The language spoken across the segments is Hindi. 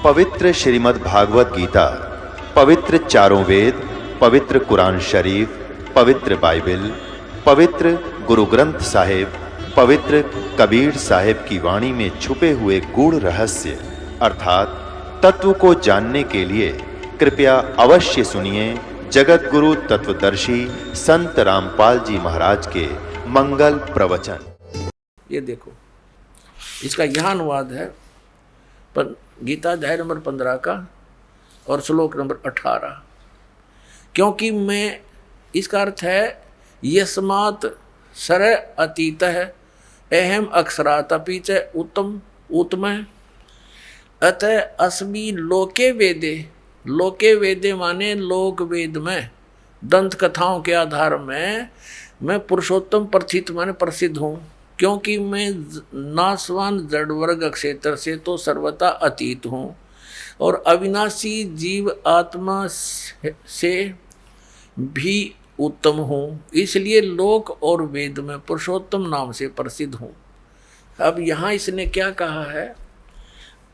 पवित्र श्रीमद् भागवत गीता, पवित्र चारों वेद, पवित्र कुरान शरीफ, पवित्र बाइबल, पवित्र गुरु ग्रंथ साहिब, पवित्र कबीर साहिब की वाणी में छुपे हुए गूढ़ रहस्य अर्थात तत्व को जानने के लिए कृपया अवश्य सुनिए जगत गुरु तत्वदर्शी संत रामपाल जी महाराज के मंगल प्रवचन। ये देखो, इसका यह अनुवाद है पर गीता अध्याय नंबर 15 का और श्लोक नंबर 18। क्योंकि मैं, इसका अर्थ है यस्मात् सर अतीत है अहम अक्षरात अपि च उत्तम उत्तम अतः अस्मि लोके वेदे। लोके वेदे माने लोक वेद में, दंत कथाओं के आधार में मैं पुरुषोत्तम प्रथित माने प्रसिद्ध हूँ। क्योंकि मैं नासवान जड़ वर्ग क्षेत्र से तो सर्वथा अतीत हूँ और अविनाशी जीव आत्मा से भी उत्तम हूँ, इसलिए लोक और वेद में पुरुषोत्तम नाम से प्रसिद्ध हूँ। अब यहाँ इसने क्या कहा है,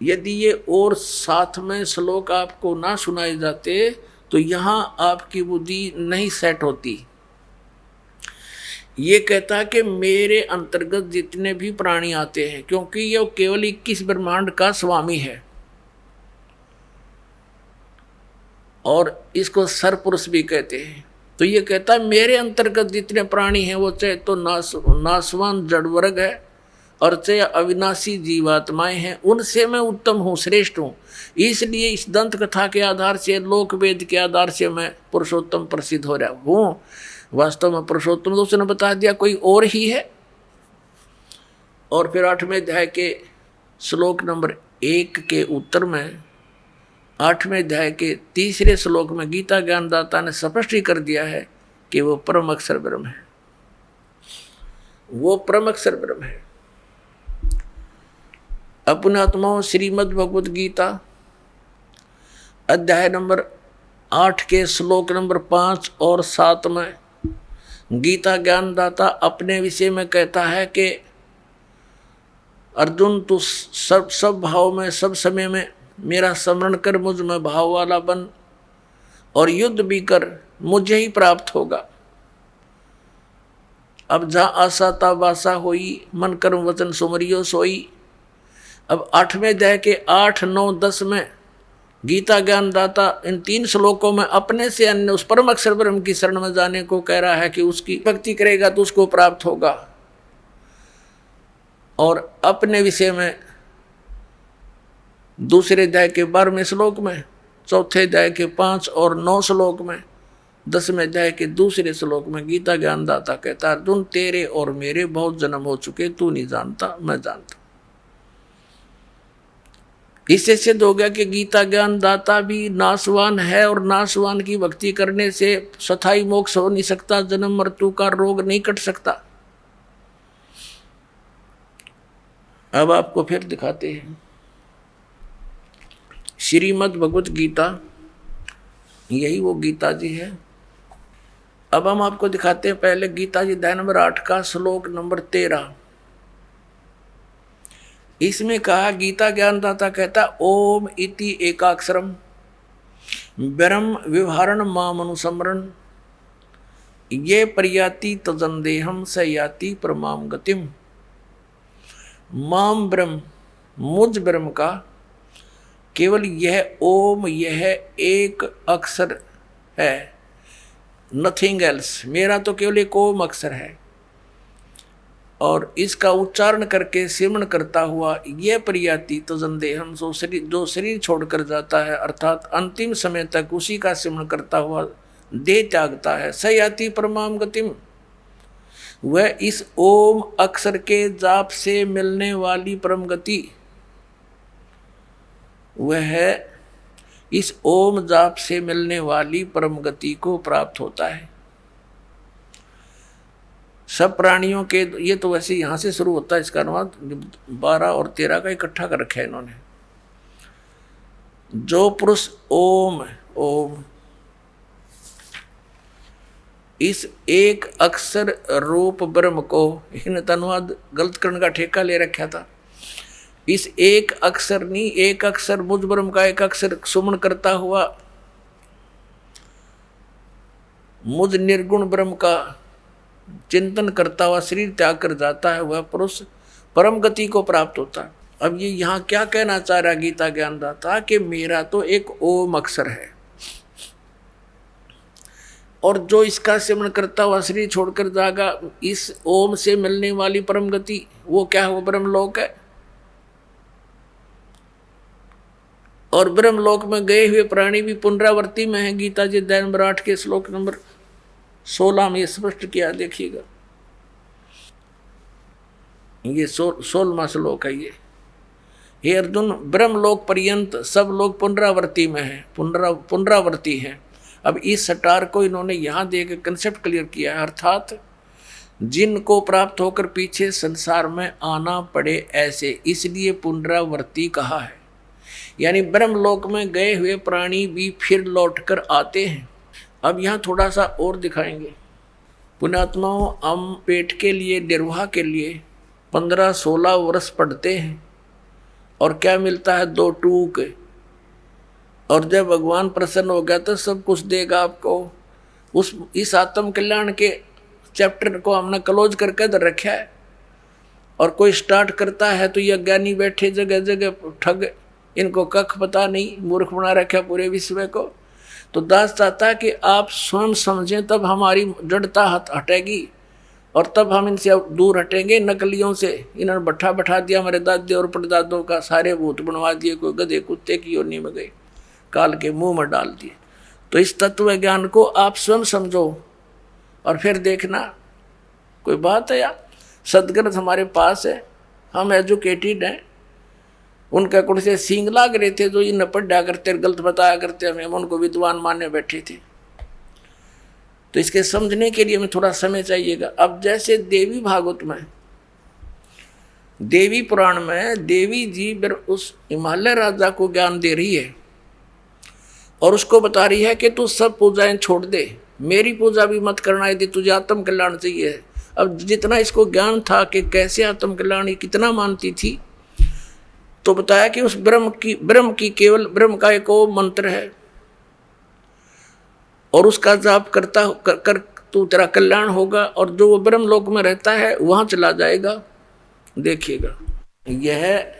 यदि ये और साथ में श्लोक आपको ना सुनाए जाते तो यहाँ आपकी बुद्धि नहीं सेट होती। ये कहता कि मेरे अंतर्गत जितने भी प्राणी आते हैं, क्योंकि ये केवल 21 ब्रह्मांड का स्वामी है और इसको सरपुरुष भी कहते हैं। तो ये कहता है मेरे अंतर्गत जितने प्राणी हैं वो चाहे तो नासवान जड़ वर्ग है और चाहे अविनाशी जीवात्माएं हैं, उनसे मैं उत्तम हूँ, श्रेष्ठ हूँ। इसलिए इस दंत कथा के आधार से, लोक वेद के आधार से मैं पुरुषोत्तम प्रसिद्ध हो रहा हूँ। वास्तव में पुरुषोत्तम तो उसने बता दिया कोई और ही है। और फिर 8वें अध्याय के श्लोक नंबर 1 के उत्तर में, 8वें अध्याय के 3रे श्लोक में गीता ज्ञानदाता ने स्पष्ट ही कर दिया है कि वो परम अक्षर ब्रह्म है, वो परम अक्षर ब्रह्म है। अपने आत्माओं श्रीमद् भगवत गीता अध्याय नंबर 8 के श्लोक नंबर 5 और 7 में गीता ज्ञानदाता अपने विषय में कहता है कि अर्जुन तू सब भाव में, सब समय में मेरा स्मरण कर, मुझ में भाव वाला बन और युद्ध भी कर, मुझे ही प्राप्त होगा। अब जहाँ आशा ता वासा होई, मन कर्म वचन सुमरियो सोई। अब 8वें अध्याय के 8, 9, 10 में गीता ज्ञानदाता इन 3 श्लोकों में अपने से अन्य उस परम अक्षर ब्रह्म की शरण में जाने को कह रहा है कि उसकी भक्ति करेगा तो उसको प्राप्त होगा। और अपने विषय में दूसरे अध्याय के 12वें श्लोक में, चौथे अध्याय के 5 और 9 श्लोक में, 10वें अध्याय के दूसरे श्लोक में गीता ज्ञानदाता कहता अर्जुन तेरे और मेरे बहुत जन्म हो चुके, तू नहीं जानता, मैं जानता। इससे सिद्ध हो गया कि गीता ज्ञानदाता भी नासवान है और नासवान की भक्ति करने से स्थायी मोक्ष हो नहीं सकता, जन्म मृत्यु का रोग नहीं कट सकता। अब आपको फिर दिखाते हैं श्रीमद् भगवत गीता, यही वो गीता जी है। अब हम आपको दिखाते हैं पहले गीता जी अध्याय नंबर 8 का श्लोक नंबर 13। इसमें कहा, गीता ज्ञानदाता कहता ओम इति एकाक्षरम ब्रह्म विवहारण माम अनुसमरण ये प्रयाति तजंदेहम स याति परमाम गतिम। माम ब्रह्म, मुझ ब्रह्म का केवल यह ओम, यह एक अक्षर है, नथिंग एल्स। मेरा तो केवल एक ओम अक्षर है और इसका उच्चारण करके सिमरण करता हुआ यह प्रयाति तजंदेहम, जो शरीर छोड़कर जाता है अर्थात अंतिम समय तक उसी का सिमरण करता हुआ देह त्यागता है, सयाति परमाम गतिम, वह इस ओम अक्षर के जाप से मिलने वाली परम गति, वह है इस ओम जाप से मिलने वाली परम गति को प्राप्त होता है। सब प्राणियों के, ये तो वैसे यहाँ से शुरू होता है, इसका अनुवाद 12 और 13 का इकट्ठा कर रखा है इन्होंने। जो पुरुष ओम ओम इस एक अक्षर रूप ब्रह्म को, इन अनुवाद गलत करने का ठेका ले रखा था, इस एक अक्षर नहीं, एक अक्षर मुझ ब्रह्म का एक अक्षर सुमन करता हुआ मुझ निर्गुण ब्रह्म का चिंतन करता हुआ शरीर त्याग कर जाता है, वह पुरुष परम गति को प्राप्त होता है। अब ये यहाँ क्या कहना चाह रहा गीता ज्ञानदाता कि मेरा तो एक ओम अक्षर है, और जो इसका सेवन करता हुआ शरीर छोड़कर जाएगा, इस ओम से मिलने वाली परम गति वो क्या है? वो ब्रह्मलोक है। और ब्रह्मलोक में गए हुए प्राणी भी पुनरावृत्ति में है। गीता जी अध्याय नंबर 8 के श्लोक नंबर 16 में स्पष्ट किया, देखिएगा, ये 16वां श्लोक है ये। हे अर्जुन, ब्रह्मलोक पर्यंत सब लोग पुनरावृत्ति में है, पुनरावृत्ति है। अब इस सटार को इन्होंने यहाँ देकर कंसेप्ट क्लियर किया है, अर्थात जिनको प्राप्त होकर पीछे संसार में आना पड़े ऐसे, इसलिए पुनरावृत्ति कहा है। यानी ब्रह्मलोक में गए हुए प्राणी भी फिर लौटकर आते हैं। अब यहाँ थोड़ा सा और दिखाएंगे। पुण्यात्माओं, हम पेट के लिए, निर्वाह के लिए 15-16 वर्ष पढ़ते हैं, और क्या मिलता है? 2 टूक। और जब भगवान प्रसन्न हो गया तो सब कुछ देगा आपको। इस आत्म कल्याण के चैप्टर को हमने क्लोज करके तो रखा है, और कोई स्टार्ट करता है तो ये अज्ञानी बैठे जगह जगह ठग, इनको कख पता नहीं, मूर्ख बना रखा पूरे विश्व को। तो दास चाहता है कि आप स्वयं समझें, तब हमारी जड़ता हटेगी, और तब हम इनसे दूर हटेंगे। नकलियों से इन्होंने बैठा दिया हमारे दादे और परदादों का, सारे भूत बनवा दिए, कोई गधे कुत्ते की योनि में गए, काल के मुंह में डाल दिए। तो इस तत्व ज्ञान को आप स्वयं समझो, और फिर देखना कोई बात है यार। सदग्रंथ हमारे पास है, हम एजुकेटेड हैं। उनका कुछ से सींग लाग रहे थे जो इन पढ़ा करते, गलत बताया करते, हमें उनको विद्वान मानने बैठे थे। तो इसके समझने के लिए हमें थोड़ा समय चाहिएगा। अब जैसे देवी भागवत में, देवी पुराण में देवी जी उस हिमालय राजा को ज्ञान दे रही है, और उसको बता रही है कि तू सब पूजाएं छोड़ दे, मेरी पूजा भी मत करना यदि तुझे आत्म कल्याण चाहिए। अब जितना इसको ज्ञान था कि कैसे आत्म कल्याण कितना मानती थी, तो बताया कि उस ब्रह्म की केवल ब्रह्म का एक वो मंत्र है, और उसका जाप करता कर तो तेरा कल्याण होगा, और जो वो ब्रह्म लोक में रहता है वहां चला जाएगा। देखिएगा, यह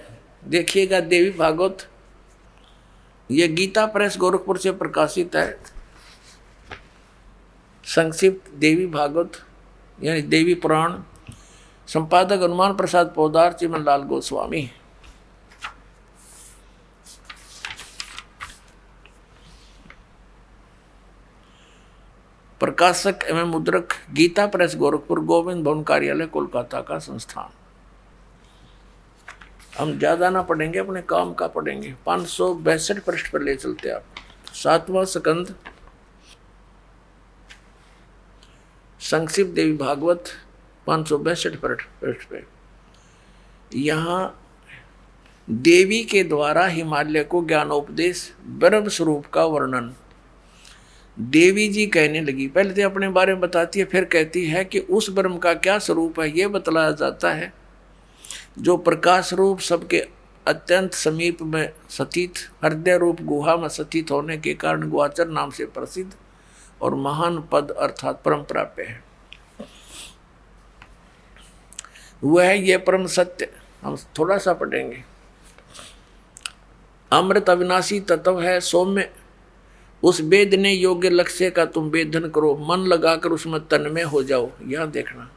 देखिएगा देवी भागवत, यह गीता प्रेस गोरखपुर से प्रकाशित है। संक्षिप्त देवी भागवत यानी देवी पुराण, संपादक हनुमान प्रसाद पोदार, चिमन लाल गोस्वामी। प्रकाशक एवं मुद्रक गीता प्रेस गोरखपुर, गोविंद भवन कार्यालय कोलकाता का संस्थान। हम ज्यादा ना पढ़ेंगे, अपने काम का पढ़ेंगे। 562 पृष्ठ पर ले चलते आप। 7वां स्कंद, संक्षिप्त देवी भागवत, 562 पृष्ठ पे। यहाँ देवी के द्वारा हिमालय को ज्ञानोपदेश, ब्रह्म स्वरूप का वर्णन देवी जी कहने लगी। पहले तो अपने बारे में बताती है, फिर कहती है कि उस ब्रह्म का क्या स्वरूप है यह बतलाया जाता है, जो प्रकाश रूप सबके अत्यंत समीप में स्थित, हृदय रूप गुहा में स्थित होने के कारण गुहाचर नाम से प्रसिद्ध और महान पद अर्थात परम प्राप्य है। वह है ये परम सत्य। हम थोड़ा सा पढ़ेंगे। अमृत अविनाशी तत्व है, सौम्य उस वेदने योग्य लक्ष्य का तुम वेदन करो, मन लगाकर उसमें तन्मय हो जाओ। यह देखना,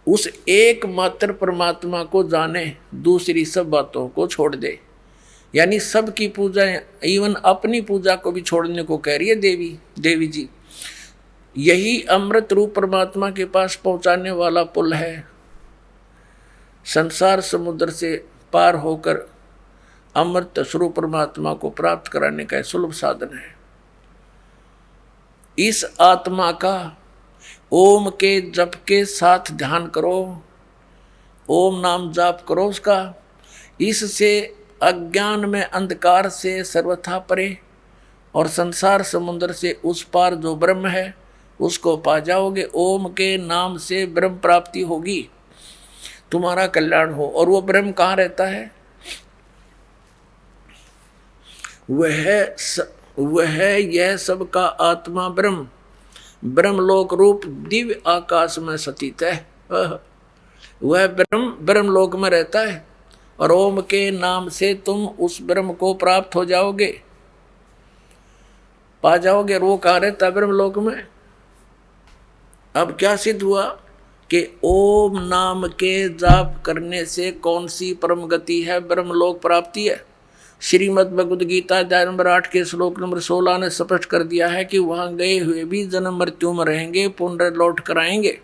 उस एकमात्र परमात्मा को जाने, दूसरी सब बातों को छोड़ दे। यानी सबकी पूजा, इवन अपनी पूजा को भी छोड़ने को कह रही है देवी जी। यही अमृत रूप परमात्मा के पास पहुंचाने वाला पुल है। संसार समुद्र से पार होकर अमृत स्वरूप परमात्मा को प्राप्त कराने का सुलभ साधन है। इस आत्मा का ओम के जप के साथ ध्यान करो, ओम नाम जाप करो उसका। इससे अज्ञान में अंधकार से सर्वथा परे और संसार समुद्र से उस पार जो ब्रह्म है उसको पा जाओगे। ओम के नाम से ब्रह्म प्राप्ति होगी। तुम्हारा कल्याण हो। और वो ब्रह्म कहाँ रहता है? वह यह सबका आत्मा ब्रह्म, ब्रह्मलोक रूप दिव्य आकाश में स्थित है। वह ब्रह्मलोक में रहता है और ओम के नाम से तुम उस ब्रह्म को प्राप्त हो जाओगे, पा जाओगे। वो कहाँ रहता है? ब्रह्मलोक में। अब क्या सिद्ध हुआ कि ओम नाम के जाप करने से कौन सी परम गति है? ब्रह्मलोक प्राप्ति है। श्रीमद् भगवद गीता अध्याय नंबर 8 के श्लोक नंबर 16 ने स्पष्ट कर दिया है कि वहां गए हुए भी जन्म मृत्यु में रहेंगे, पुनः लौट कर आएंगे।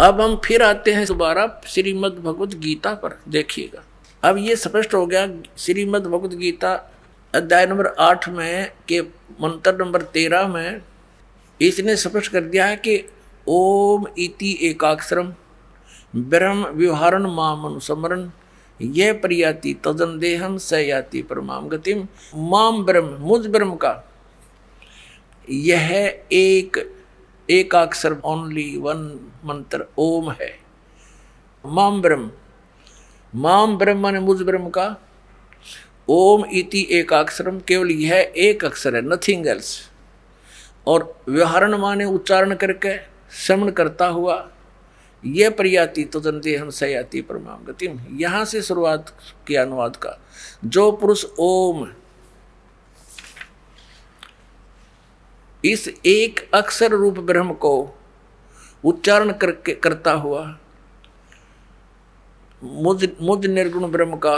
अब हम फिर आते हैं दोबारा श्रीमद् भगवद गीता पर, देखिएगा। अब ये स्पष्ट हो गया श्रीमद् भगवद गीता अध्याय नंबर 8 में के मंत्र नंबर 13 में इसने स्पष्ट कर दिया है कि ओम इति एकाक्षरम ब्रह्म व्यवहारण माम अनुस्मरण यह प्रयाति तदन देहम स याति परमाम गतिम। माम ब्रह्म, मुझ ब्रह्म का यह एक अक्षर, ओनली वन मंत्र ओम है। माम ब्रह्म, माम ब्रह्म माने मुझ ब्रह्म का। ओम इति एक अक्षरम, केवल यह एक अक्षर है, नथिंग एल्स। और व्यवहारण माने उच्चारण करके श्रवण करता हुआ, यह प्रयाति तो जनते हम सयाति परमाम गतिम। यहाँ से शुरुआत किया अनुवाद का। जो पुरुष ओम इस एक अक्षर रूप ब्रह्म को उच्चारण करके करता हुआ मुझ निर्गुण ब्रह्म का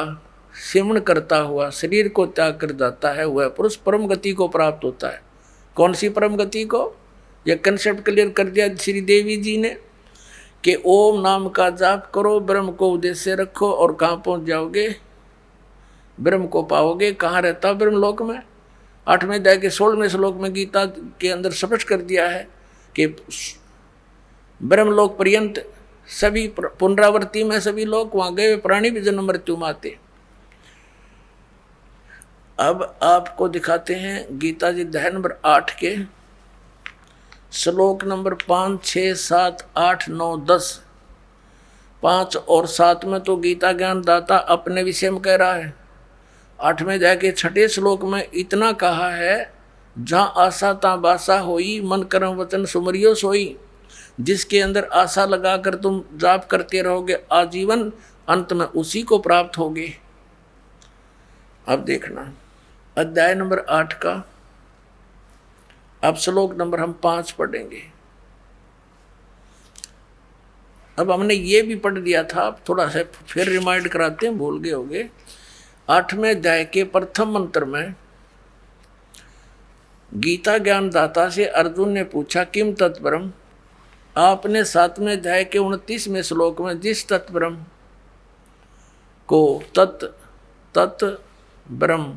सेवन करता हुआ शरीर को त्याग कर जाता है, वह पुरुष परम गति को प्राप्त होता है। कौन सी परम गति को? यह कंसेप्ट क्लियर कर दिया श्री देवी जी ने कि ओम नाम का जाप करो, ब्रह्म को उद्देश्य रखो और कहाँ पहुँच जाओगे? ब्रह्म को पाओगे। कहाँ रहता? ब्रह्मलोक में। 8वें अध्याय के 16वें श्लोक में गीता के अंदर स्पष्ट कर दिया है कि ब्रह्मलोक पर्यंत सभी पुनरावृत्ति में सभी लोग वहाँ गए प्राणी भी जन्म मृत्यु में आते। अब आपको दिखाते हैं गीता जी अध्याय नंबर 8 के श्लोक नंबर 5, 6, 7, 8, 9, 10। 5 और 7 में तो गीता ज्ञान दाता अपने विषय में कह रहा है। 8वें अध्याय के 6ठे श्लोक में इतना कहा है, जहाँ आशा ता बासा होई, मन कर्म वचन सुमरियो सोई। जिसके अंदर आशा लगाकर तुम जाप करते रहोगे आजीवन, अंत में उसी को प्राप्त होगे। अब देखना अध्याय नंबर 8 का अब श्लोक नंबर हम 5 पढ़ेंगे। अब हमने ये भी पढ़ दिया था, अब थोड़ा सा फिर रिमाइंड कराते हैं, भूल गए होंगे। 8वें अध्याय के प्रथम मंत्र में गीता ज्ञान दाता से अर्जुन ने पूछा किम तत्परम। आपने 7वें अध्याय के 29वें श्लोक में जिस तत्परम को तत् ब्रह्म,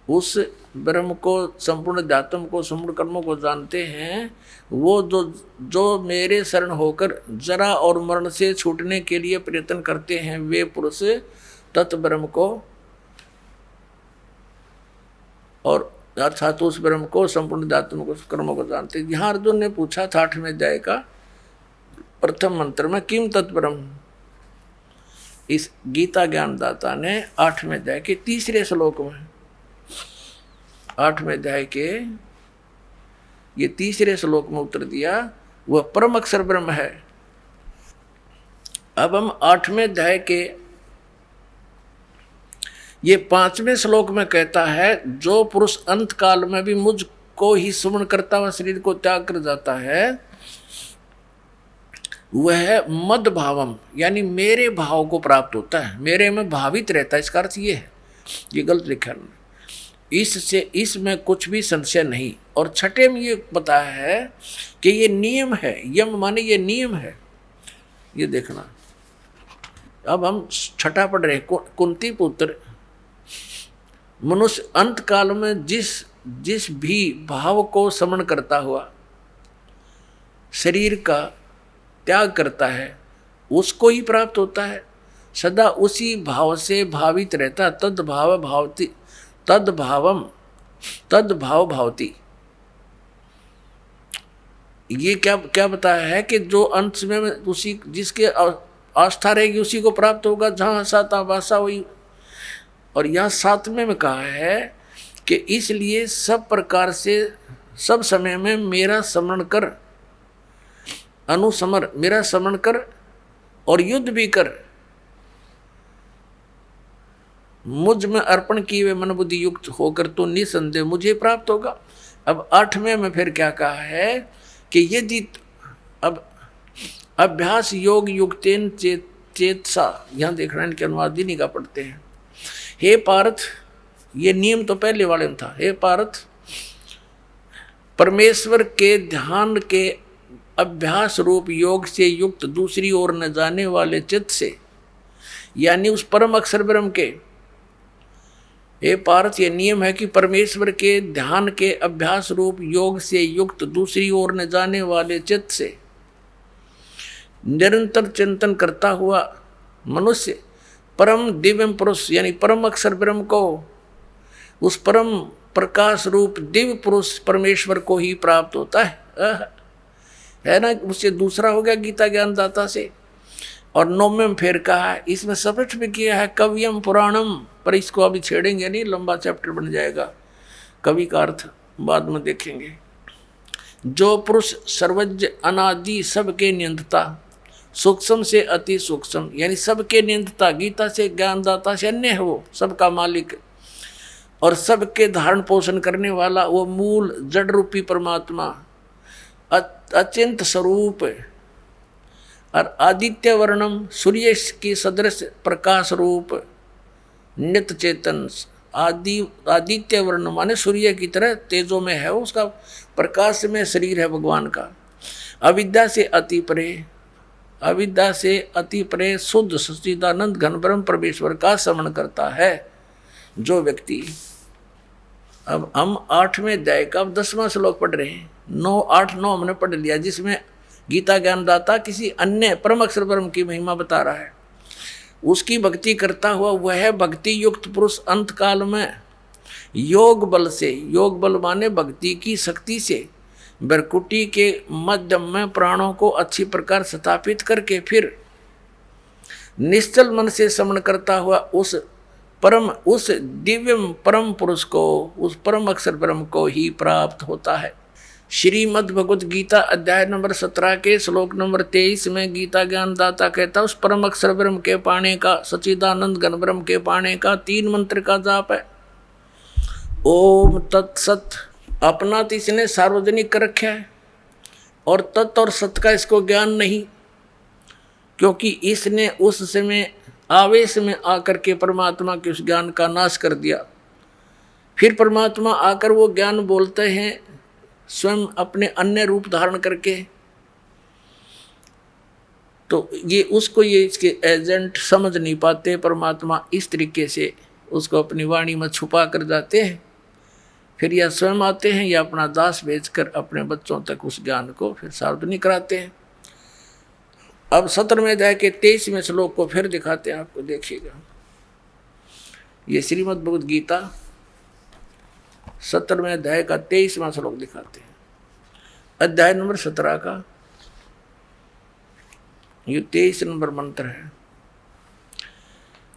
उस ब्रह्म को, संपूर्ण अध्यात्म को, संपूर्ण कर्मों को जानते हैं, वो जो मेरे शरण होकर जरा और मरण से छूटने के लिए प्रयत्न करते हैं, वे पुरुष तत् ब्रह्म को और अर्थात उस ब्रह्म को, संपूर्ण अध्यात्म को, कर्मों को जानते हैं। यहाँ अर्जुन ने पूछा था 8वें अध्याय का प्रथम मंत्र में किम तत्ब्रह्म। इस गीता ज्ञानदाता ने 8वें अध्याय के 3 श्लोक में, 8वें अध्याय के ये 3 श्लोक में उत्तर दिया, वह परम अक्षर ब्रह्म है। अब हम 8वें अध्याय के ये 5वें श्लोक में कहता है, जो पुरुष अंत काल में भी मुझको ही सुमन करता हुआ शरीर को त्याग कर जाता है, वह मद भावम यानी मेरे भाव को प्राप्त होता है, मेरे में भावित रहता है। इसका अर्थ ये है, ये गलत लिखा है, इससे इसमें कुछ भी संशय नहीं। और 6ठे में ये बताया है कि ये नियम है, यम माने ये नियम है। ये देखना, अब हम 6ठा पढ़ रहे हैं। कुंती पुत्र, मनुष्य अंत काल में जिस भी भाव को समन करता हुआ शरीर का त्याग करता है, उसको ही प्राप्त होता है। सदा उसी भाव से भावित रहता, तद्भाव भावती, तद्भावम तद्भाव भावती। ये क्या बताया है कि जो अंत में उसी जिसके आस्था रहेगी उसी को प्राप्त होगा। जहाँ साता भाषा हुई। और यहाँ 7वें में कहा है कि इसलिए सब प्रकार से सब समय में मेरा स्मरण कर, अनुसमर, मेरा स्मरण कर और युद्ध भी कर, मुझ में अर्पण किए हुए मन बुद्धि युक्त होकर तो निसंदेह मुझे प्राप्त होगा। अब 8वें में फिर क्या कहा है कि यदि अब अभ्यास योग युक्तेन चेतसा, यहाँ देखना है इनके अनुवाद ही नहीं का पढ़ते हैं। हे पार्थ, ये नियम तो पहले वाले में था। हे पार्थ, परमेश्वर के ध्यान के अभ्यास रूप योग से युक्त दूसरी ओर न जाने वाले चित्त से, यानी उस परम अक्षर ब्रह्म के, हे पार्थ, ये नियम है कि परमेश्वर के ध्यान के अभ्यास रूप योग से युक्त दूसरी ओर न जाने वाले चित्त से निरंतर चिंतन करता हुआ मनुष्य परम दिव्य पुरुष यानी परम अक्षर ब्रह्म को, उस परम प्रकाश रूप दिव्य पुरुष परमेश्वर को ही प्राप्त होता है ना। उससे दूसरा हो गया गीता ज्ञानदाता से। और 9वें में फिर कहा है, इसमें स्पष्ट भी किया है कवियम पुराणम, पर इसको अभी छेड़ेंगे नहीं, लंबा चैप्टर बन जाएगा। कवि का अर्थ बाद में देखेंगे। जो पुरुष सर्वज्ञ अनादि सबके नियंत्ता, सूक्ष्म से अति सूक्ष्म यानी सबके नियंत्ता, गीता से ज्ञानदाता से अन्य है, वो सबका मालिक और सबके धारण पोषण करने वाला, वो मूल जड़ रूपी परमात्मा अचिंत स्वरूप और आदित्य वर्णम सूर्य की सदृश प्रकाश रूप नित्य चेतन, आदित्य वर्ण माने सूर्य की तरह तेजों में है, उसका प्रकाश में शरीर है भगवान का। अविद्या से अति परे, अविद्या से अति परे शुद्ध सच्चिदानंद घन ब्रह्म परमेश्वर का स्मरण करता है जो व्यक्ति। अब हम 8वें अध्याय का 10वां श्लोक पढ़ रहे हैं। 9, 8, 9 हमने पढ़ लिया, जिसमें गीता ज्ञानदाता किसी अन्य परम अक्षर ब्रह्म की महिमा बता रहा है। उसकी भक्ति करता हुआ वह भक्ति युक्त पुरुष अंत काल में योग बल से, योग बल माने भक्ति की शक्ति से, बरकुटी के मध्यम में प्राणों को अच्छी प्रकार स्थापित करके फिर निश्चल मन से स्मरण करता हुआ उस दिव्य परम पुरुष को, उस परम अक्षर ब्रह्म को ही प्राप्त होता है। श्रीमद् भगवद गीता अध्याय नंबर 17 के श्लोक नंबर 23 में गीता ज्ञानदाता कहता है उस परम अक्षर ब्रह्म के पाने का, सच्चिदानंद घन ब्रह्म के पाने का 3 मंत्र का जाप है। ओम तत्सत, अपना तो इसने सार्वजनिक कर रखा है और तत् और सत का इसको ज्ञान नहीं, क्योंकि इसने उस समय आवेश में आकर के परमात्मा के उस ज्ञान का नाश कर दिया। फिर परमात्मा आकर वो ज्ञान बोलते हैं स्वयं अपने अन्य रूप धारण करके, तो ये उसको ये इसके एजेंट समझ नहीं पाते। परमात्मा इस तरीके से उसको अपनी वाणी में छुपा कर जाते हैं, फिर या स्वयं आते हैं या अपना दास भेजकर अपने बच्चों तक उस ज्ञान को फिर सार्वजनिक कराते हैं। अब 17वें अध्याय के 23वें श्लोक को फिर दिखाते हैं आपको, देखिएगा। ये श्रीमद् भगवद गीता 17वें अध्याय का 23वां श्लोक दिखाते हैं, अध्याय नंबर 17 का ये 23 नंबर मंत्र है।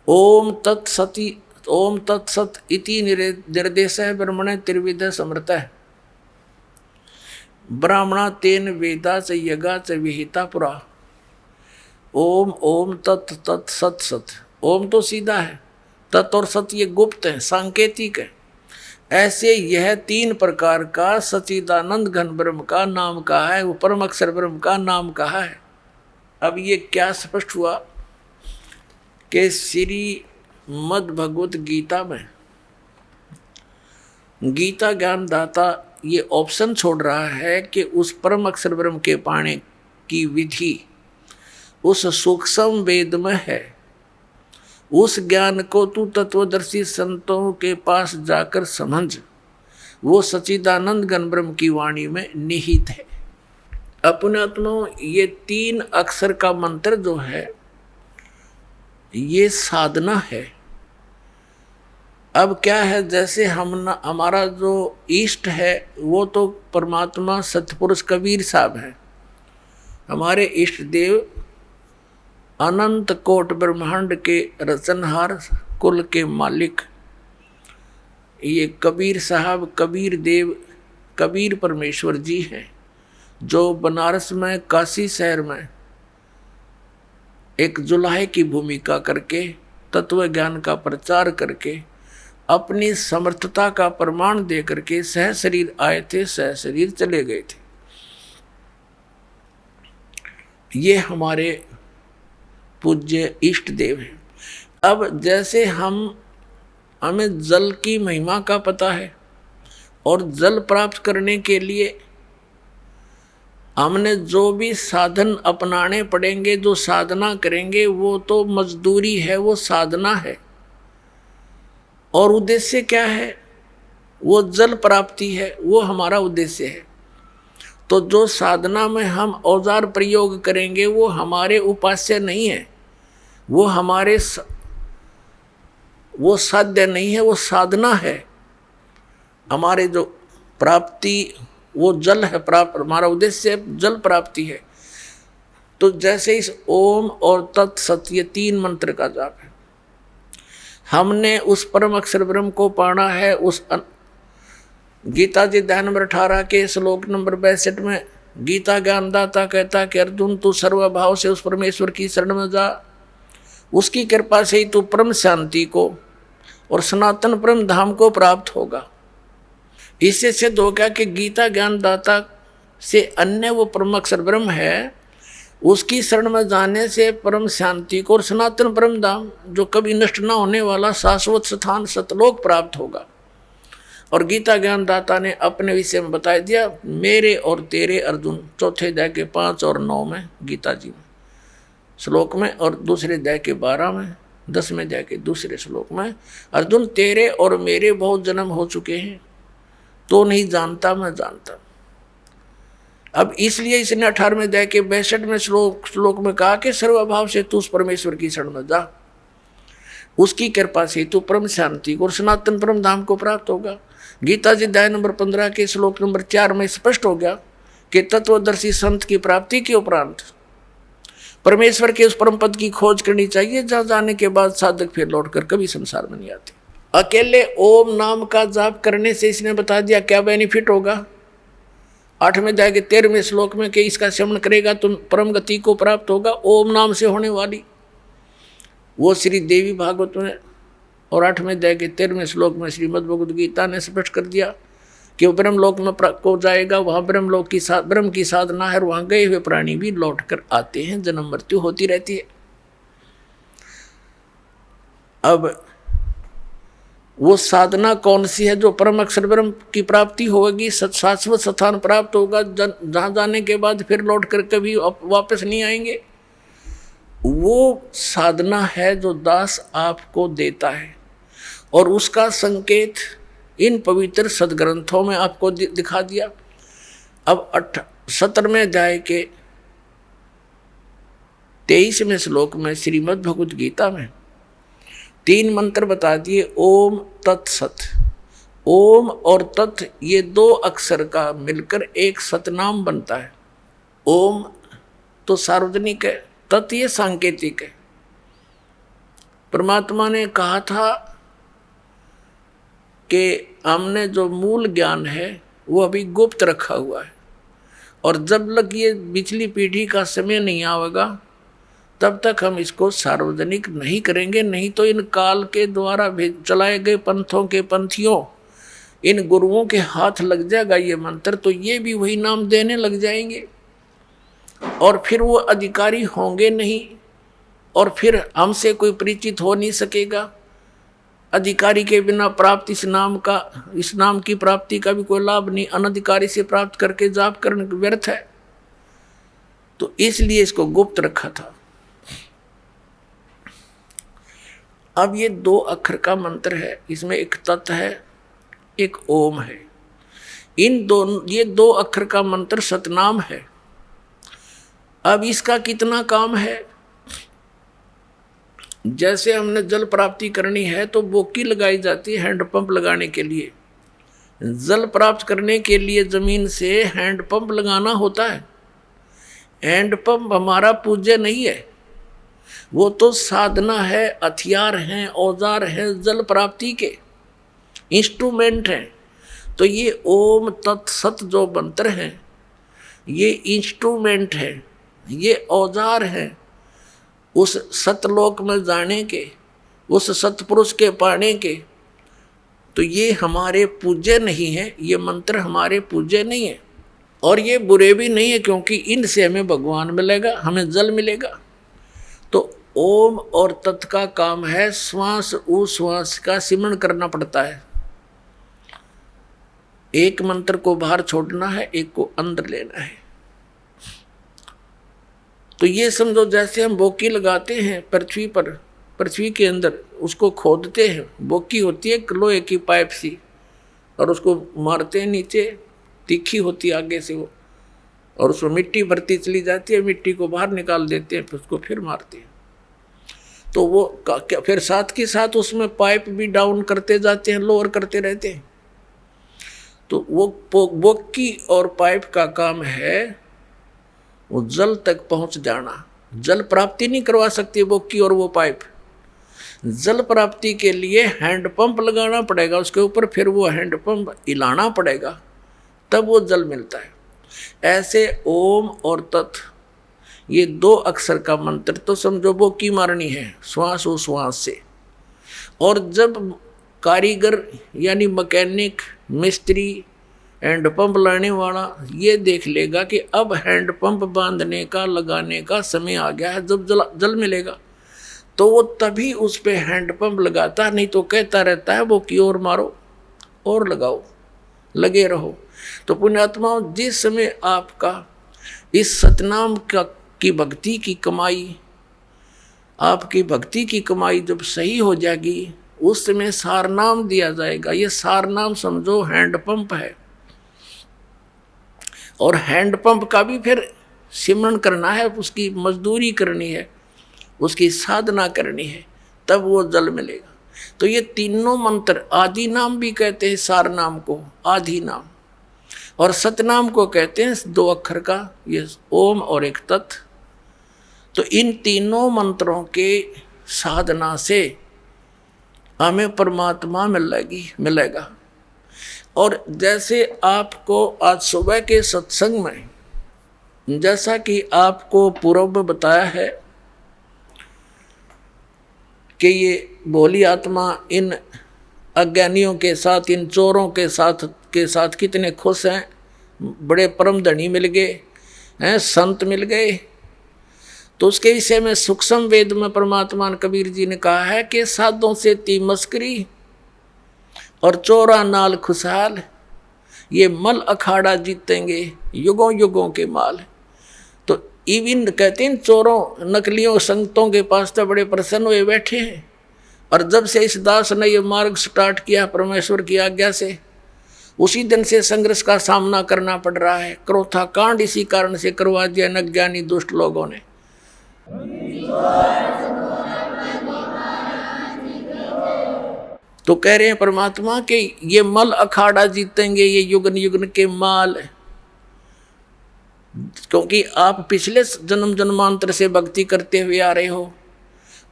ओम तत्सति, ओम तत्सत इति निर्देश ब्रह्मण त्रिविध समृत ब्राह्मणा तेन वेदा च यज्ञा च विहिता पुरा। ओम ओम तत् तत् सत सत। ओम तो सीधा है, तत् और सत ये गुप्त है, सांकेतिक है। ऐसे यह 3 प्रकार का सच्चिदानंद घन ब्रह्म का नाम कहा है, वो परम अक्षर ब्रह्म का नाम कहा है। अब ये क्या स्पष्ट हुआ कि श्रीमद् भगवत गीता में गीता ज्ञानदाता ये ऑप्शन छोड़ रहा है कि उस परम अक्षर ब्रह्म के पाने की विधि उस सूक्ष्म वेद में है। उस ज्ञान को तू तत्वदर्शी संतों के पास जाकर समझ, वो सच्चिदानंद घन ब्रह्म की वाणी में निहित है। अपने आत्मा ये 3 अक्षर का मंत्र जो है ये साधना है। अब क्या है, जैसे हमारा जो इष्ट है वो तो परमात्मा सतपुरुष कबीर साहब है, हमारे इष्ट देव अनंत कोट ब्रह्मांड के रचनहार, कुल के मालिक ये कबीर साहब, कबीर देव, कबीर परमेश्वर जी हैं, जो बनारस में, काशी शहर में एक जुलाहे की भूमिका करके तत्व ज्ञान का प्रचार करके अपनी समर्थता का प्रमाण दे करके सह शरीर आए थे, सह शरीर चले गए थे। ये हमारे पूज्य इष्ट देव हैं। अब जैसे हमें जल की महिमा का पता है और जल प्राप्त करने के लिए हमने जो भी साधन अपनाने पड़ेंगे, जो साधना करेंगे, वो तो मजदूरी है, वो साधना है। और उद्देश्य क्या है? वो जल प्राप्ति है, वो हमारा उद्देश्य है। तो जो साधना में हम औजार प्रयोग करेंगे वो हमारे उपास्य नहीं है, वो हमारे वो साध्य नहीं है, वो साधना है। हमारे जो प्राप्ति वो जल है, प्राप्त हमारा उद्देश्य जल प्राप्ति है। तो जैसे इस ओम और तत् सत ये 3 मंत्र का जाप है, हमने उस परम अक्षर ब्रह्म को पाना है। उस गीता जी अध्याय नंबर 18 के श्लोक नंबर 62 में गीता ज्ञानदाता कहता कि अर्जुन तू सर्वभाव से उस परमेश्वर की शरण में जा, उसकी कृपा से ही तू परम शांति को और सनातन परम धाम को प्राप्त होगा। इससे सिद्ध हो गया कि गीता ज्ञानदाता से अन्य वो परम अक्षर ब्रह्म है, उसकी शरण में जाने से परम शांति को और सनातन परम धाम, जो कभी नष्ट न होने वाला शाश्वत स्थान सतलोक प्राप्त होगा। और गीता ज्ञानदाता ने अपने विषय में बता दिया, मेरे और तेरे अर्जुन, चौथे अध्याय के 5 और 9 में गीता जी में श्लोक में, और दूसरे अध्याय के 12 में, 10वें अध्याय के दूसरे श्लोक में, अर्जुन तेरे और मेरे बहुत जन्म हो चुके हैं, तो नहीं जानता मैं जानता। अब इसलिए इसने 18वें अध्याय के 62वें श्लोक में कहा कि सर्वभाव से तू उस परमेश्वर की शरण में जा, उसकी कृपा से तू परम शांति को और सनातन परम धाम को प्राप्त होगा। गीता जी अध्याय नंबर 15 के श्लोक नंबर 4 में स्पष्ट हो गया कि तत्वदर्शी संत की प्राप्ति के उपरांत परमेश्वर के उस परम पद की खोज करनी चाहिए, जहां जाने के बाद साधक फिर लौटकर कभी संसार में नहीं आते। अकेले ओम नाम का जाप करने से इसने बता दिया क्या बेनिफिट होगा। 8वें अध्याय के 13वें श्लोक में कि इसका सेवन करेगा तो परम गति को प्राप्त होगा। ओम नाम से होने वाली वो श्री देवी भागवत में और 8वें अध्याय के 13वें श्लोक में श्रीमद् भगवद गीता ने स्पष्ट कर दिया कि वो ब्रह्मलोक में को जाएगा, वहाँ ब्रह्मलोक की ब्रह्म की साधना है, और वहाँ गए हुए प्राणी भी लौट कर आते हैं, जन्म मृत्यु होती रहती है। अब वो साधना कौन सी है? जो परम अक्षर ब्रह्म की प्राप्ति होगी, शाश्वत स्थान प्राप्त होगा, जहाँ जाने के बाद फिर लौट कर कभी वापस नहीं आएंगे। वो साधना है जो दास आपको देता है, और उसका संकेत इन पवित्र सदग्रंथों में आपको दिखा दिया। अब 17वें अध्याय के 23वें श्लोक में श्रीमद् भगवद गीता में 3 मंत्र बता दिए, ओम तत्सत। ओम और तत् ये 2 अक्षर का मिलकर एक सतनाम बनता है। ओम तो सार्वजनिक है, तत् ये सांकेतिक है। परमात्मा ने कहा था कि हमने जो मूल ज्ञान है वो अभी गुप्त रखा हुआ है, और जब तक ये पिछली पीढ़ी का समय नहीं आएगा तब तक हम इसको सार्वजनिक नहीं करेंगे। नहीं तो इन काल के द्वारा चलाए गए पंथों के पंथियों, इन गुरुओं के हाथ लग जाएगा ये मंत्र, तो ये भी वही नाम देने लग जाएंगे, और फिर वो अधिकारी होंगे नहीं, और फिर हमसे कोई परिचित हो नहीं सकेगा। अधिकारी के बिना प्राप्त इस नाम की प्राप्ति का भी कोई लाभ नहीं। अनधिकारी से प्राप्त करके जाप करने व्यर्थ है। तो इसलिए इसको गुप्त रखा था। अब ये 2 अक्षर का मंत्र है, इसमें एक तत् है, एक ओम है। ये 2 अक्षर का मंत्र सतनाम है। अब इसका कितना काम है? जैसे हमने जल प्राप्ति करनी है तो बोकी लगाई जाती है हैंडपंप लगाने के लिए। जल प्राप्त करने के लिए जमीन से हैंडपंप लगाना होता है। हैंडपंप हमारा पूज्य नहीं है, वो तो साधना है, हथियार हैं, औजार हैं, जल प्राप्ति के इंस्ट्रूमेंट हैं। तो ये ओम तत्सत जो मंत्र हैं, ये इंस्ट्रूमेंट है, ये औजार है उस सतलोक में जाने के, उस सतपुरुष के पाने के। तो ये हमारे पूज्य नहीं है, ये मंत्र हमारे पूज्य नहीं है, और ये बुरे भी नहीं है, क्योंकि इनसे हमें भगवान मिलेगा, हमें जल मिलेगा। तो ओम और तत् का काम है श्वास उश्वास का सिमरण करना पड़ता है। एक मंत्र को बाहर छोड़ना है, एक को अंदर लेना है। तो ये समझो जैसे हम बोकी लगाते हैं पृथ्वी पर, पृथ्वी के अंदर उसको खोदते हैं, बोकी होती है लोहे की पाइप सी, और उसको मारते हैं नीचे, तीखी होती है आगे से वो, और उसमें मिट्टी भरती चली जाती है, मिट्टी को बाहर निकाल देते हैं, फिर उसको फिर मारते हैं। तो वो फिर साथ के साथ उसमें पाइप भी डाउन करते जाते हैं, लोअर करते रहते हैं। तो वो बोकी और पाइप का काम है वो जल तक पहुंच जाना। जल प्राप्ति नहीं करवा सकती बोकी और वो पाइप। जल प्राप्ति के लिए हैंड पंप लगाना पड़ेगा उसके ऊपर, फिर वो हैंड पंप हिलाना पड़ेगा, तब वो जल मिलता है। ऐसे ओम और तत् ये दो अक्षर का मंत्र तो समझो बोकी मारनी है श्वास उश्वास से। और जब कारीगर यानी मैकेनिक, मिस्त्री, हैंड पंप लाने वाला ये देख लेगा कि अब हैंड पंप बांधने का, लगाने का समय आ गया है, जब जल मिलेगा, तो वो तभी उस पे हैंड पंप लगाता, नहीं तो कहता रहता है वो की ओर मारो और लगाओ, लगे रहो। तो पुण्यात्माओं, जिस समय आपका इस सतनाम की भक्ति की कमाई, आपकी भक्ति की कमाई जब सही हो जाएगी, उस समय सारनाम दिया जाएगा। ये सारनाम समझो हैंड पंप है, और हैंड पंप का भी फिर सिमरण करना है, उसकी मजदूरी करनी है, उसकी साधना करनी है, तब वो जल मिलेगा। तो ये तीनों मंत्र, आदि नाम भी कहते हैं सार नाम को, आदि नाम, और सतनाम को कहते हैं दो अक्षर का, ये ओम और एक तत्। तो इन तीनों मंत्रों के साधना से हमें परमात्मा मिलेगा। और जैसे आपको आज सुबह के सत्संग में, जैसा कि आपको पूर्व में बताया है कि ये भोली आत्मा इन अज्ञानियों के साथ, इन चोरों के साथ कितने खुश हैं, बड़े परम धनी मिल गए हैं, संत मिल गए। तो उसके विषय में सूक्ष्म वेद में परमात्मा कबीर जी ने कहा है कि साधों से ती मस्करी और चोरा नाल खुशहाल, ये मल अखाड़ा जीतेंगे युगों युगों के माल। तो इवन कहते हैं चोरों नकलियों संतों के पास तो बड़े प्रसन्न हुए बैठे हैं। और जब से इस दास ने ये मार्ग स्टार्ट किया परमेश्वर की आज्ञा से, उसी दिन से संघर्ष का सामना करना पड़ रहा है। क्रोथा कांड इसी कारण से करवा दिया अज्ञानी दुष्ट लोगों ने। तो कह रहे हैं परमात्मा के ये मल अखाड़ा जीतेंगे, ये युगन युगन के माल, क्योंकि आप पिछले जन्म जन्मांतर से भक्ति करते हुए आ रहे हो,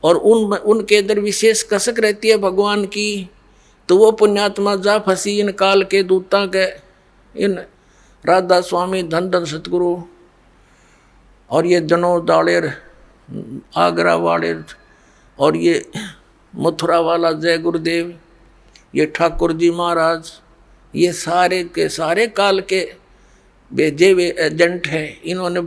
और उनके अंदर विशेष कसक रहती है भगवान की। तो वो पुण्यात्मा जा फंसी इन काल के दूता के, इन राधा स्वामी धन धन सतगुरु, और ये जनोद दाड़ेर, आगरा वाले, और ये मथुरा वाला जय गुरुदेव, ये ठाकुर जी महाराज, ये सारे के सारे काल के भेजे हुए एजेंट हैं। इन्होंने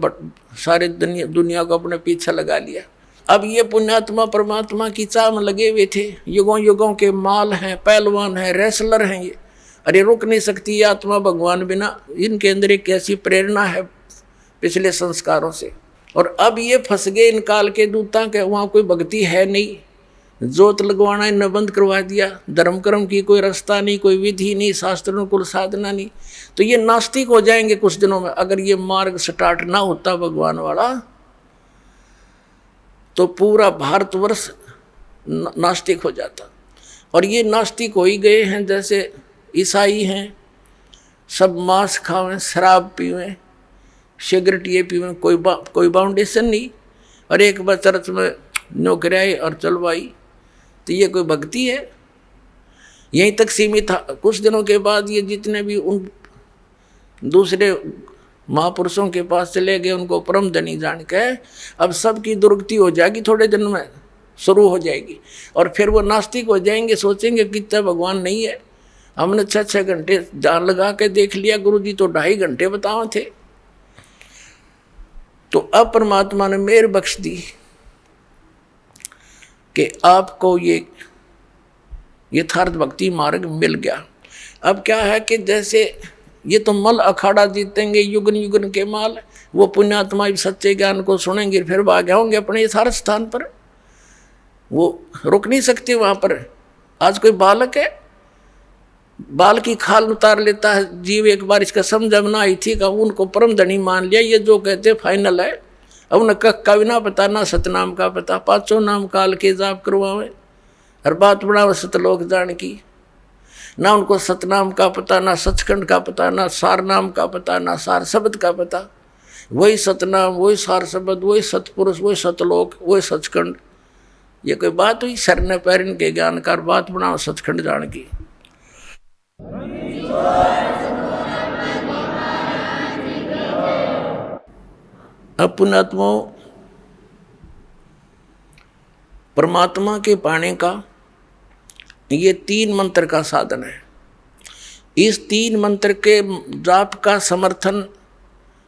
सारे दुनिया को अपने पीछे लगा लिया। अब ये पुण्यात्मा परमात्मा की चाह में लगे हुए थे, युगों युगों के माल हैं, पहलवान हैं, रेसलर हैं ये। अरे रुक नहीं सकती ये आत्मा भगवान बिना। इनके अंदर एक ऐसी प्रेरणा है पिछले संस्कारों से। और अब ये फंस गए इन काल के दूता के, वहाँ कोई भक्ति है नहीं, जोत लगवाना इन्हें बंद करवा दिया, धर्म कर्म की कोई रास्ता नहीं, कोई विधि नहीं, शास्त्रानुकूल साधना नहीं। तो ये नास्तिक हो जाएंगे कुछ दिनों में। अगर ये मार्ग स्टार्ट ना होता भगवान वाला, तो पूरा भारतवर्ष नास्तिक हो जाता। और ये नास्तिक हो ही गए हैं। जैसे ईसाई हैं, सब मांस खावें, शराब पीवें, सिगरेट ये पीवें, कोई बाउंडेशन नहीं। और एक बार चर्च में नौकरियाई और चलवाई, तो ये कोई भक्ति है? यहीं तक सीमित था। कुछ दिनों के बाद ये जितने भी उन दूसरे महापुरुषों के पास चले गए, उनको परम धनी जान के अब सबकी दुर्गति हो जाएगी, थोड़े दिन में शुरू हो जाएगी, और फिर वो नास्तिक हो जाएंगे, सोचेंगे कि इतना भगवान नहीं है। हमने 6-6 घंटे जान लगा के देख लिया, गुरु जी तो 2.5 घंटे बताओ थे। तो अब परमात्मा ने मेहर बख्श दी कि आपको ये यथार्थ भक्ति मार्ग मिल गया। अब क्या है कि जैसे ये तो मल अखाड़ा जीतेंगे युगन युगन के माल, वो पुण्यात्मा सच्चे ज्ञान को सुनेंगे, फिर भाग होंगे अपने यथार्थ स्थान पर, वो रुक नहीं सकते वहां पर। आज कोई बालक है, बाल की खाल उतार लेता है जीव, एक बार इसका समझ में आई थी का उनको परम धनी मान लिया, ये जो कहते फाइनल है। अब उन्हें का भी ना पता, ना सतनाम का पता, 5 नाम काल के जाप करवावे और बात बनावे सतलोक जान की। ना उनको सतनाम का पता, ना सचखंड का पता, ना सार नाम का पता, ना सार शब्द का पता। वही सतनाम, वही सार शब्द, वही सतपुरुष, वही सतलोक, वही सचखंड। ये कोई बात हुई? सरने पैरन के ज्ञानकार बात बनाओ सचखंड जान की। अब पुण्यात्मा परमात्मा के पाने का ये 3 मंत्र का साधन है। इस 3 मंत्र के जाप का समर्थन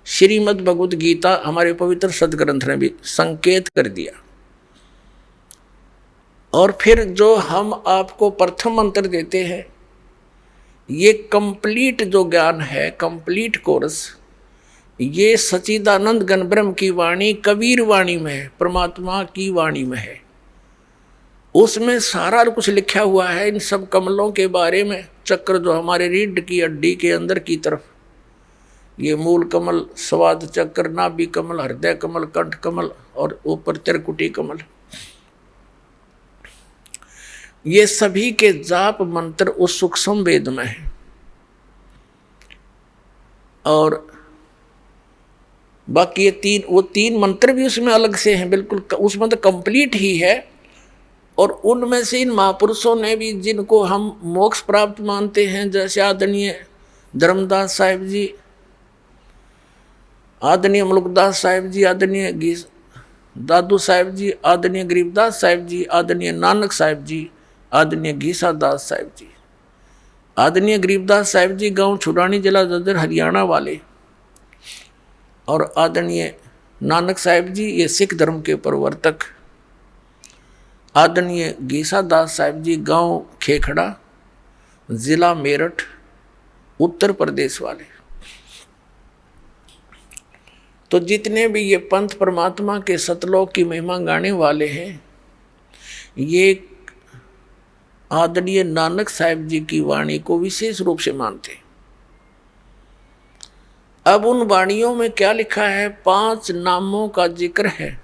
श्रीमद् भगवद गीता हमारे पवित्र सदग्रंथ ने भी संकेत कर दिया। और फिर जो हम आपको प्रथम मंत्र देते हैं, ये कंप्लीट जो ज्ञान है, कंप्लीट कोर्स, ये सच्चिदानंद घन ब्रह्म की वाणी कबीर वाणी में है, परमात्मा की वाणी में है। उसमें सारा कुछ लिखा हुआ है इन सब कमलों के बारे में। चक्र जो हमारे रीढ़ की हड्डी के अंदर की तरफ, ये मूल कमल, स्वाद चक्र, नाभि कमल, हृदय कमल, कंठ कमल और ऊपर त्रिकुटी कमल, ये सभी के जाप मंत्र उस सूक्ष्म वेद में है। और बाकी ये वो तीन मंत्र भी उसमें अलग से हैं, बिल्कुल उसमें तो कंप्लीट ही है। और उनमें से इन महापुरुषों ने भी, जिनको हम मोक्ष प्राप्त मानते हैं, जैसे आदरणीय धर्मदास साहिब जी, आदरणीय मुल्कदास साहिब जी, आदरणीय दादू साहिब जी, आदरणीय गरीबदास साहिब जी, आदरणीय नानक साहिब जी, आदरणीय घीसा दास साहिब जी। आदरणीय गरीबदास साहिब जी गांव छुड़ानी, जिला जज्जर, हरियाणा वाले, और आदरणीय नानक साहिब जी ये सिख धर्म के प्रवर्तक। आदरणीय घीसा दास साहिब जी गांव खेखड़ा, जिला मेरठ, उत्तर प्रदेश वाले। तो जितने भी ये पंथ परमात्मा के सतलोक की महिमा गाने वाले हैं, ये आदरणीय नानक साहिब जी की वाणी को विशेष रूप से मानते। अब उन वाणियों में क्या लिखा है? 5 नामों का जिक्र है,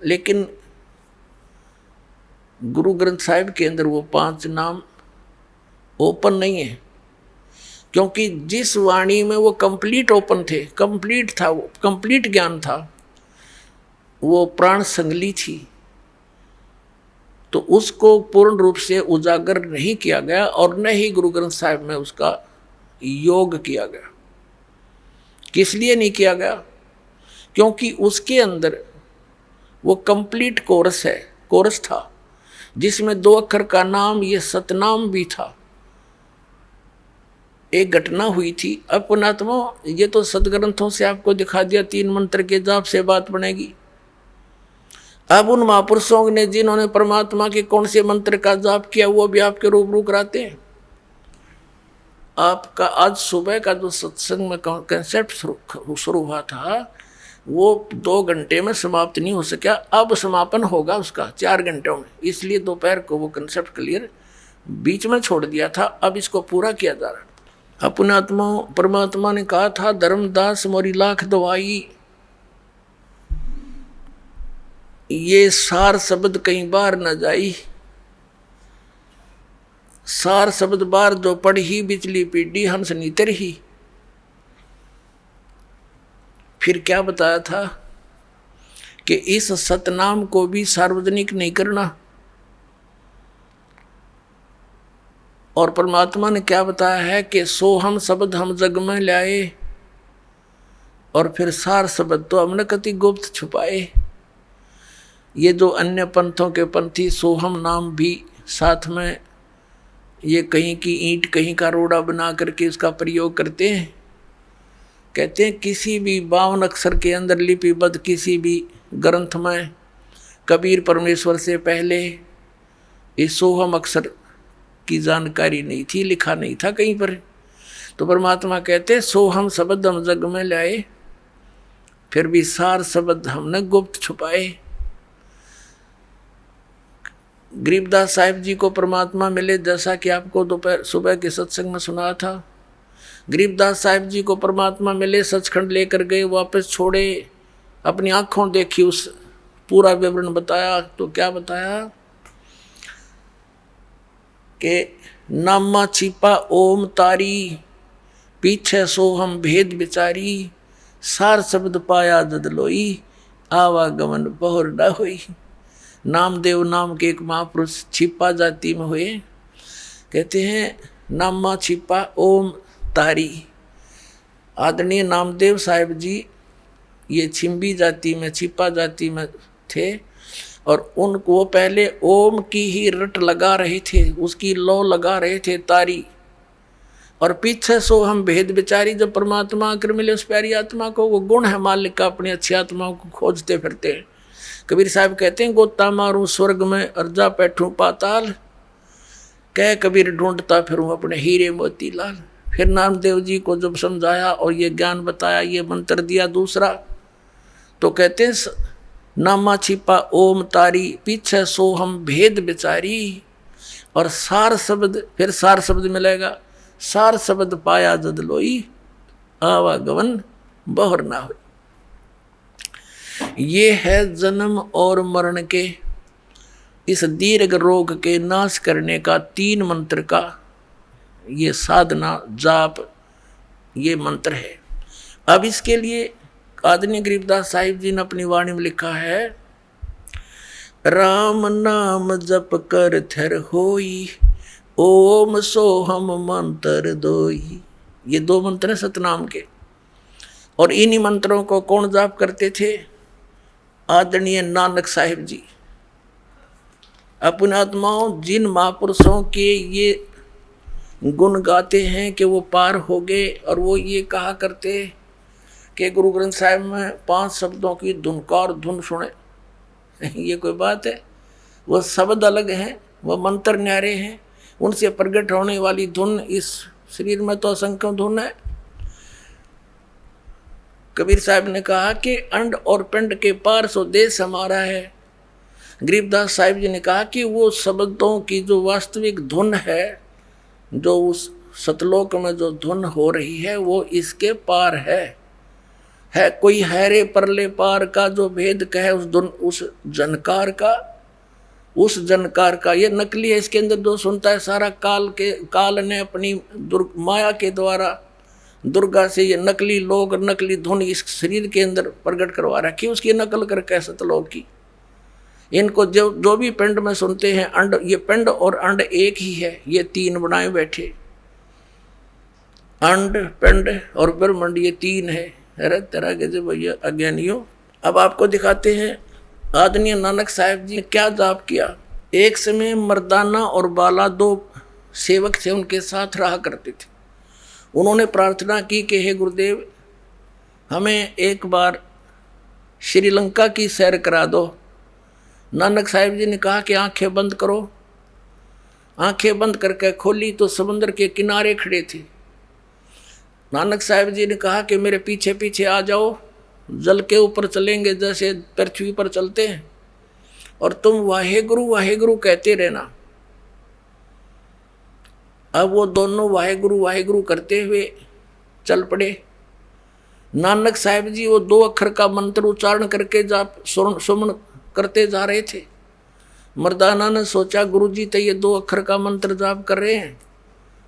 लेकिन गुरु ग्रंथ साहिब के अंदर वो 5 नाम ओपन नहीं है, क्योंकि जिस वाणी में वो कंप्लीट ओपन थे, कंप्लीट था, वो कंप्लीट ज्ञान था, वो प्राण संगली थी, तो उसको पूर्ण रूप से उजागर नहीं किया गया और न ही गुरु ग्रंथ साहिब में उसका योग किया गया। किस लिए नहीं किया गया? क्योंकि उसके अंदर वो कंप्लीट कोरस है, कोरस था, जिसमें 2 अक्षर का नाम, ये सतनाम भी था। एक घटना हुई थी। अब पुणात्मा, ये तो सदग्रंथों से आपको दिखा दिया, 3 मंत्र के जाप से बात बनेगी। अब उन महापुरुषों ने जिन्होंने परमात्मा के कौन से मंत्र का जाप किया, वो भी आपके रूबरू कराते हैं। आपका आज सुबह का जो सत्संग में कंसेप्ट शुरू हुआ था, वो 2 घंटे में समाप्त नहीं हो सका। अब समापन होगा उसका 4 घंटों में, इसलिए दोपहर को वो कंसेप्ट क्लियर बीच में छोड़ दिया था। अब इसको पूरा किया जा रहा है। अपना आत्मा परमात्मा ने कहा था, धर्मदास मोरी लाख दवाई, ये सार शब्द कई बार न जाई, सार शब्द बार जो पढ़ी, बिचली पीढ़ी हंस नीतर ही। फिर क्या बताया था कि इस सतनाम को भी सार्वजनिक नहीं करना। और परमात्मा ने क्या बताया है कि सोहम शब्द हम जग में लाए, और फिर सार शब्द तो हमने कति गुप्त छुपाए। ये जो अन्य पंथों के पंथी सोहम नाम भी साथ में ये कहीं की ईंट कहीं का रोड़ा बना करके इसका प्रयोग करते हैं। कहते हैं किसी भी 52 अक्षर के अंदर लिपिबद्ध किसी भी ग्रंथ में कबीर परमेश्वर से पहले इस सोहम अक्षर की जानकारी नहीं थी, लिखा नहीं था कहीं पर। तो परमात्मा कहते सोहम शब्द हम जग में लाए, फिर भी सार शब्द हमने गुप्त छुपाए। गरीबदास साहिब जी को परमात्मा मिले, जैसा कि आपको दोपहर सुबह के सत्संग में सुना था। गरीबदास साहिब जी को परमात्मा मिले, सचखंड लेकर गए, वापस छोड़े, अपनी आंखों देखी, उस पूरा विवरण बताया। तो क्या बताया कि नामा छिपा ओम तारी, पीछे सोहम भेद विचारी, सार शब्द पाया जद लोई, आवागमन बहुर न होई। नामदेव नाम के एक महापुरुष छिपा जाति में हुए। कहते हैं नामा छिपा ओम तारी। आदरणीय नामदेव साहिब जी ये छिंबी जाति में, छिपा जाति में थे, और उनको पहले ओम की ही रट लगा रहे थे, उसकी लौ लगा रहे थे तारी, और पीछे सो हम भेद विचारी। जब परमात्मा आकर मिले उस प्यारी आत्मा को, वो गुण है मालिक का, अपनी अच्छी आत्माओं को खोजते फिरते हैं। कबीर साहब कहते हैं गोता मारूं स्वर्ग में अर्जा बैठूं पाताल, कह कबीर ढूंढता फिरूं अपने हीरे मोती लाल। फिर नामदेव जी को जब समझाया और ये ज्ञान बताया, ये मंत्र दिया दूसरा, तो कहते हैं नामा छिपा ओम तारी, पीछे सो हम भेद विचारी, और सार शब्द, फिर सार शब्द मिलेगा, सार शब्द पाया जद लोई, आवागमन बहुर ना हो। ये है जन्म और मरण के इस दीर्घ रोग के नाश करने का 3 मंत्र का ये साधना जाप, ये मंत्र है। अब इसके लिए आदरणीय गरीबदास साहिब जी ने अपनी वाणी में लिखा है, राम नाम जप कर थर होई, ओम सोहम मंत्र दोई। ये 2 मंत्र हैं सतनाम के, और इन्हीं मंत्रों को कौन जाप करते थे? आदरणीय नानक साहिब जी। अपने आत्माओं जिन महापुरुषों के ये गुण गाते हैं कि वो पार हो गए, और वो ये कहा करते कि गुरु ग्रंथ साहिब में 5 शब्दों की धुनकार धुन सुने। ये कोई बात है? वो शब्द अलग हैं, वो मंत्र न्यारे हैं, उनसे प्रकट होने वाली धुन, इस शरीर में तो असंख्य धुन है। कबीर साहब ने कहा कि अंड और पिंड के पार सो देश हमारा है। गरीबदास साहिब जी ने कहा कि वो शब्दों की जो वास्तविक धुन है, जो उस सतलोक में जो धुन हो रही है, वो इसके पार है कोई हैरे परले पार का जो भेद कहे उस धुन, उस जनकार का। ये नकली है, इसके अंदर जो सुनता है सारा काल ने अपनी माया के द्वारा दुर्गा से ये नकली लोग, नकली धुन इस शरीर के अंदर प्रकट करवा रखी, उसकी नकल करके सतलोक की। इनको जो भी पिंड में सुनते हैं, अंड, ये पिंड और अंड एक ही है, ये 3 बनाए बैठे, अंड पिंड और ब्रह्मांड, ये 3 है। अरे तरह के जो भैया अज्ञानियों। अब आपको दिखाते हैं आदरणीय नानक साहिब जी ने क्या जाप किया। एक समय मर्दाना और बाला 2 सेवक थे, उनके साथ रहा करते थे। उन्होंने प्रार्थना की कि हे गुरुदेव, हमें एक बार श्रीलंका की सैर करा दो। नानक साहिब जी ने कहा कि आंखें बंद करो। आंखें बंद करके खोली तो समुद्र के किनारे खड़े थे। नानक साहिब जी ने कहा कि मेरे पीछे पीछे आ जाओ, जल के ऊपर चलेंगे जैसे पृथ्वी पर चलते हैं, और तुम वाहेगुरु कहते रहना। अब वो दोनों वाहेगुरु करते हुए चल पड़े। नानक साहिब जी वो 2 अक्षर का मंत्र उच्चारण करके जाप सुमन करते जा रहे थे। मर्दाना ने सोचा गुरुजी तो ये 2 अक्षर का मंत्र जाप कर रहे हैं,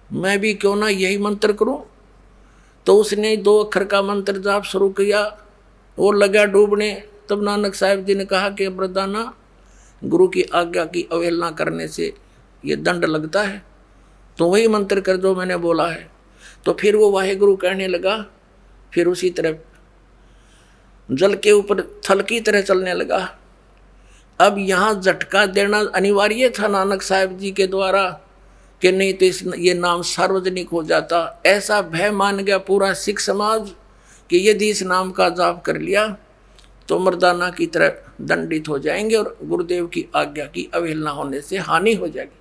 मैं भी क्यों ना यही मंत्र करूं। तो उसने 2 अक्षर का मंत्र जाप शुरू किया। वो लगा डूबने, तब नानक साहब जी ने कहा कि मर्दाना, गुरु की आज्ञा की अवहेलना करने से ये दंड लगता है, तो वही मंत्र कर जो मैंने बोला है। तो फिर वो वाहेगुरु कहने लगा, फिर उसी तरह जल के ऊपर थल की तरह चलने लगा। अब यहाँ झटका देना अनिवार्य था नानक साहब जी के द्वारा, कि नहीं तो ये नाम सार्वजनिक हो जाता। ऐसा भय मान गया पूरा सिख समाज कि यदि इस नाम का जाप कर लिया तो मर्दाना की तरह दंडित हो जाएंगे और गुरुदेव की आज्ञा की अवहेलना होने से हानि हो जाएगी।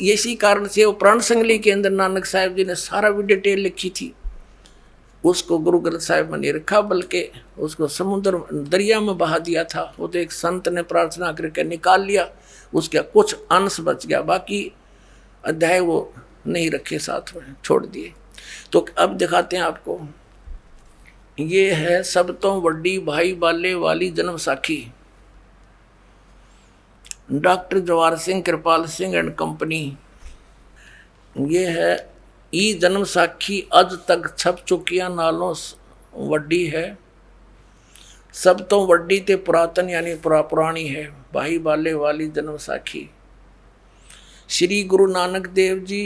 इसी कारण से वो प्राण संगली के अंदर नानक साहब जी ने सारा भी डिटेल लिखी थी। उसको गुरु ग्रंथ साहिब में नहीं रखा, बल्कि उसको समुद्र दरिया में बहा दिया था। वो तो एक संत ने प्रार्थना करके निकाल लिया, उसका कुछ अंश बच गया, बाकी अध्याय वो नहीं रखे, साथ में छोड़ दिए। तो अब दिखाते हैं आपको, ये है सब तो वड्डी भाई बाले वाली Janam Sakhi, doctor Jawahar Singh Kirpal Singh and company. ये है ई जन्म साखी अज तक छप चुकिया नालों वड्डी है, सब तो वड्डी ते पुरातन यानी पुरानी है, भाई बाले वाली जन्म साखी। श्री गुरु नानक देव जी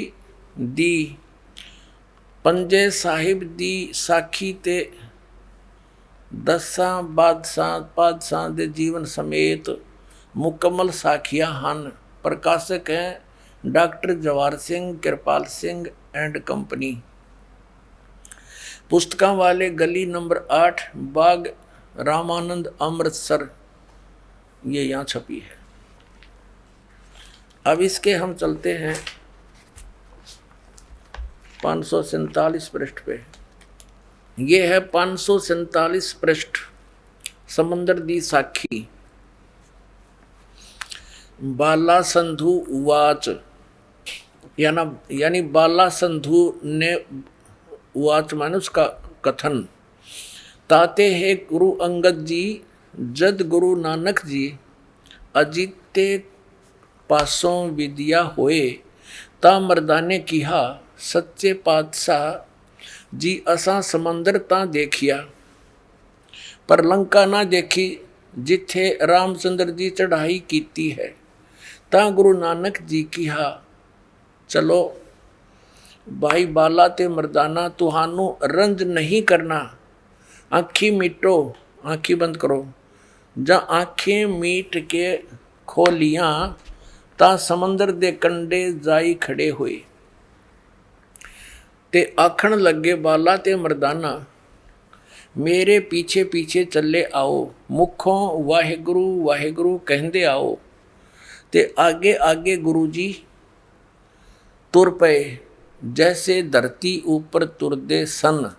दी पंजे साहिब दी साखी ते दसां बादशाह दे जीवन समेत मुकम्मल साखियां हन। प्रकाशक हैं doctor Jawahar Singh Kirpal Singh and company. पुस्तकां वाले गली नंबर 8 बाग रामानंद अमृतसर, ये यहाँ छपी है। अब इसके हम चलते हैं 547 पृष्ठ पे। ये है 547 पृष्ठ, समंदर दी साखी। बाला संधु उवाच, यानी बाला संधु ने उवाच माने उसका कथन। ताते है गुरु अंगद जी जद गुरु नानक जी अजीते पासों विद्या होए, ता मर्दाने किहा सच्चे पातशाह जी असा समंदर ता देखिया, पर लंका ना देखी जिथे रामचंद्र जी चढ़ाई कीती है। ता गुरु नानक जी किहा चलो भाई बाला ते मर्दाना, तुहानू रंज नहीं करना, आँखी मीटो, आँखी बंद करो। जा आँखें मीट के खोलियां ता समंदर दे कंडे जाई खड़े हुए, ते आखण लगे बाला ते मर्दाना मेरे पीछे पीछे चले आओ, मुखों वाहेगुरु वाहेगुरु कहंदे आओ। ते आगे आगे गुरु जी तुर पे, जैसे धरती ऊपर तुरदे सन,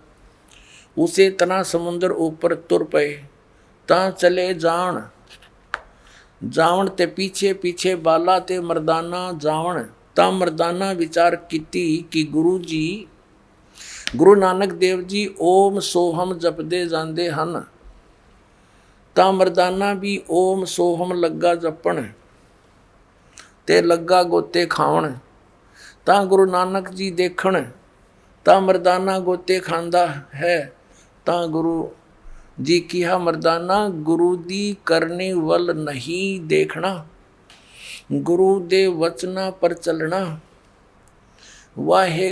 उसे तना समुंदर ऊपर तुर पे। ता चले जावण ते पीछे पीछे बाला ते मर्दाना जावण। ता मर्दाना विचार कीती कि गुरु जी गुरु नानक देव जी ओम सोहम जपदे जांदे हन। ता मर्दाना भी ओम सोहम लगा जपण ते लगा गोते खावण। ता गुरु नानक जी देखण, ता मर्दाना गोते खांदा है। ता गुरु जी किहा मर्दाना गुरु दी करने वल नहीं देखना, गुरु दे वचना पर चलना। वाहे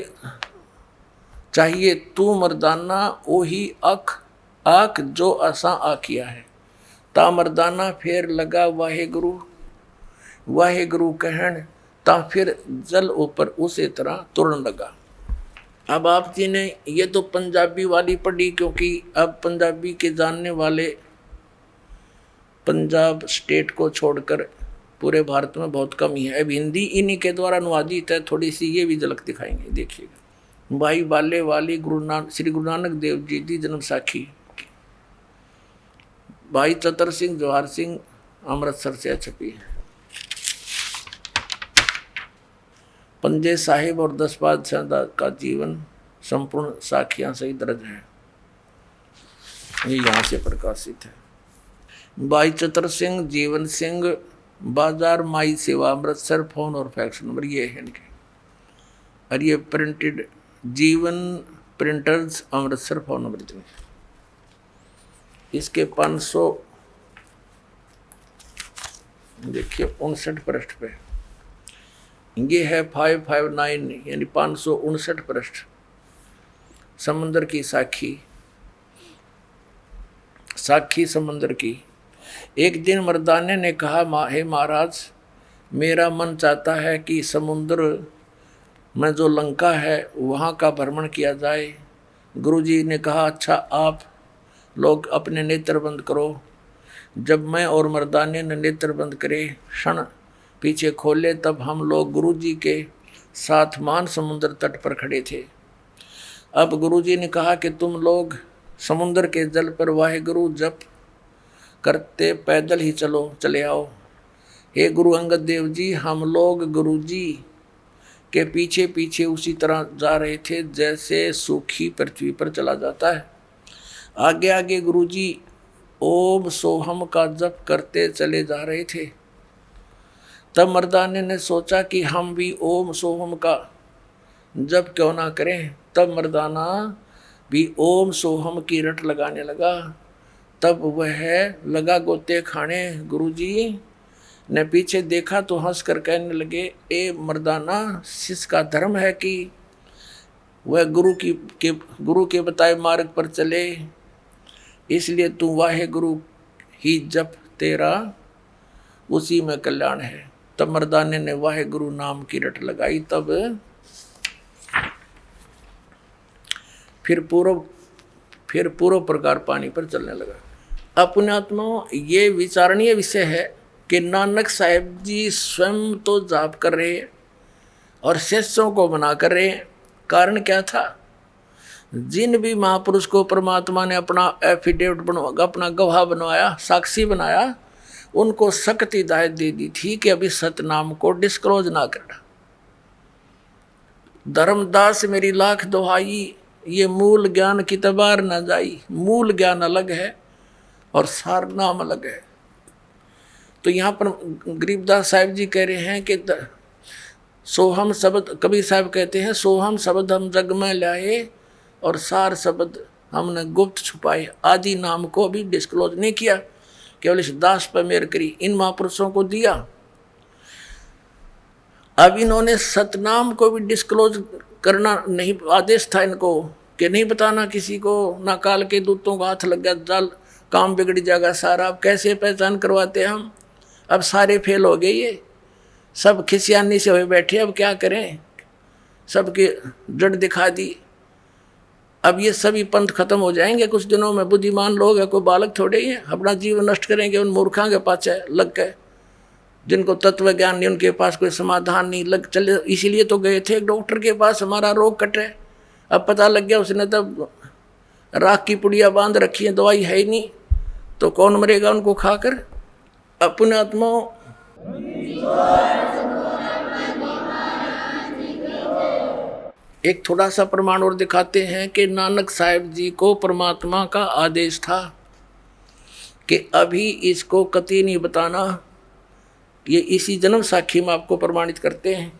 चाहिए तू मर्दाना ओही आख जो असा आखिया है। ता मर्दाना फिर लगा वाहेगुरु वाहेगुरु कहन, ता फिर जल ऊपर उसी तरह तुरन लगा। अब आप जी ने ये तो पंजाबी वाली पढ़ी, क्योंकि अब पंजाबी के जानने वाले पंजाब स्टेट को छोड़कर पूरे भारत में बहुत कम ही है। अब हिंदी इन्हीं के द्वारा अनुवादित है, थोड़ी सी ये भी झलक दिखाएंगे, देखिएगा। भाई बाले वाली श्री गुरु नानक देव जी की जन्म साखी, भाई चतर सिंह जवाहर सिंह अमृतसर से छपी है। पंजे साहिब और 10 बादशाह का जीवन संपूर्ण साखियां सही दर्ज है, ये यहाँ से प्रकाशित है। भाई चतर सिंह जीवन सिंह बाजार माई सेवा अमृतसर, फोन और फैक्स नंबर ये है इनके। और ये प्रिंटेड जीवन प्रिंटर्स अमृतसर, फोन नंबर 3। इसके देखिए 59 पृष्ठ पे, ये है 559 यानी 559 पृष्ठ, समुद्र की साखी। साखी समुद्र की। एक दिन मर्दाने ने कहा, हे महाराज, मेरा मन चाहता है कि समुद्र में जो लंका है वहाँ का भ्रमण किया जाए। गुरुजी ने कहा, अच्छा आप लोग अपने नेत्र बंद करो। जब मैं और मर्दाने ने नेत्र बंद करे, क्षण पीछे खोले, तब हम लोग गुरुजी के साथ मान समुद्र तट पर खड़े थे। अब गुरुजी ने कहा कि तुम लोग समुद्र के जल पर वाहेगुरु जप करते पैदल ही चले आओ। हे गुरु अंगद देव जी, हम लोग गुरुजी के पीछे पीछे उसी तरह जा रहे थे जैसे सूखी पृथ्वी पर चला जाता है। आगे आगे गुरुजी ओम सोहम का जप करते चले जा रहे थे। तब मर्दाने ने सोचा कि हम भी ओम सोहम का जप क्यों ना करें। तब मर्दाना भी ओम सोहम की रट लगाने लगा। तब वह लगा गोते खाने। गुरुजी ने पीछे देखा तो हंसकर कहने लगे, ए मर्दाना, शिष्य का धर्म है कि वह गुरु के बताए मार्ग पर चले, इसलिए तू वाहे गुरु ही जप, तेरा उसी में कल्याण है। तब मर्दाने ने वाहे गुरु नाम की रट लगाई। तब फिर पूर्व प्रकार पानी पर चलने लगा। अपने आत्मा ये विचारणीय विषय है कि नानक साहिब जी स्वयं तो जाप कर रहे हैं और शिष्यों को मना कर रहे हैं। कारण क्या था? जिन भी महापुरुष को परमात्मा ने अपना एफिडेविट बनवाया, अपना गवाह बनवाया, साक्षी बनाया, उनको सख्त हिदायत दे दी थी कि अभी सतनाम को डिस्क्लोज ना करना। धर्मदास मेरी लाख दुहाई, ये मूल ज्ञान की तबार न जाई। मूल ज्ञान अलग है और सार नाम अलग है। तो यहाँ पर गरीबदास साहिब जी कह रहे हैं कि सोहम शब्द, कबीर साहब कहते हैं, सोहम शब्द हम जग में लाए और सार शब्द हमने गुप्त छुपाए। आदि नाम को भी डिस्क्लोज नहीं किया, केवल इस दास पर मेहर करी, इन महापुरुषों को दिया। अब इन्होंने सतनाम को भी डिस्क्लोज करना नहीं, आदेश था इनको कि नहीं बताना किसी को, ना काल के दूतों का हाथ लग गया, जाल काम बिगड़ जाएगा सारा। अब कैसे पहचान करवाते हम? अब सारे फेल हो गए, ये सब खिसियानी से हुए बैठे। अब क्या करें? सबके जड़ दिखा दी। अब ये सभी पंथ खत्म हो जाएंगे कुछ दिनों में। बुद्धिमान लोग हैं, कोई बालक थोड़े ही हैं, अपना जीवन नष्ट करेंगे उन मूर्खों के पास लग गए, जिनको तत्व ज्ञान नहीं, उनके पास कोई समाधान नहीं। लग चले, इसीलिए तो गए थे डॉक्टर के पास, हमारा रोग कटे। अब पता लग गया उसने तब राख की पुड़िया बांध रखी है, दवाई है ही नहीं, तो कौन मरेगा उनको खाकर? अपने आत्माओं एक थोड़ा सा प्रमाण और दिखाते हैं कि नानक साहिब जी को परमात्मा का आदेश था कि अभी इसको कतई नहीं बताना। ये इसी जन्म साखी में आपको प्रमाणित करते हैं।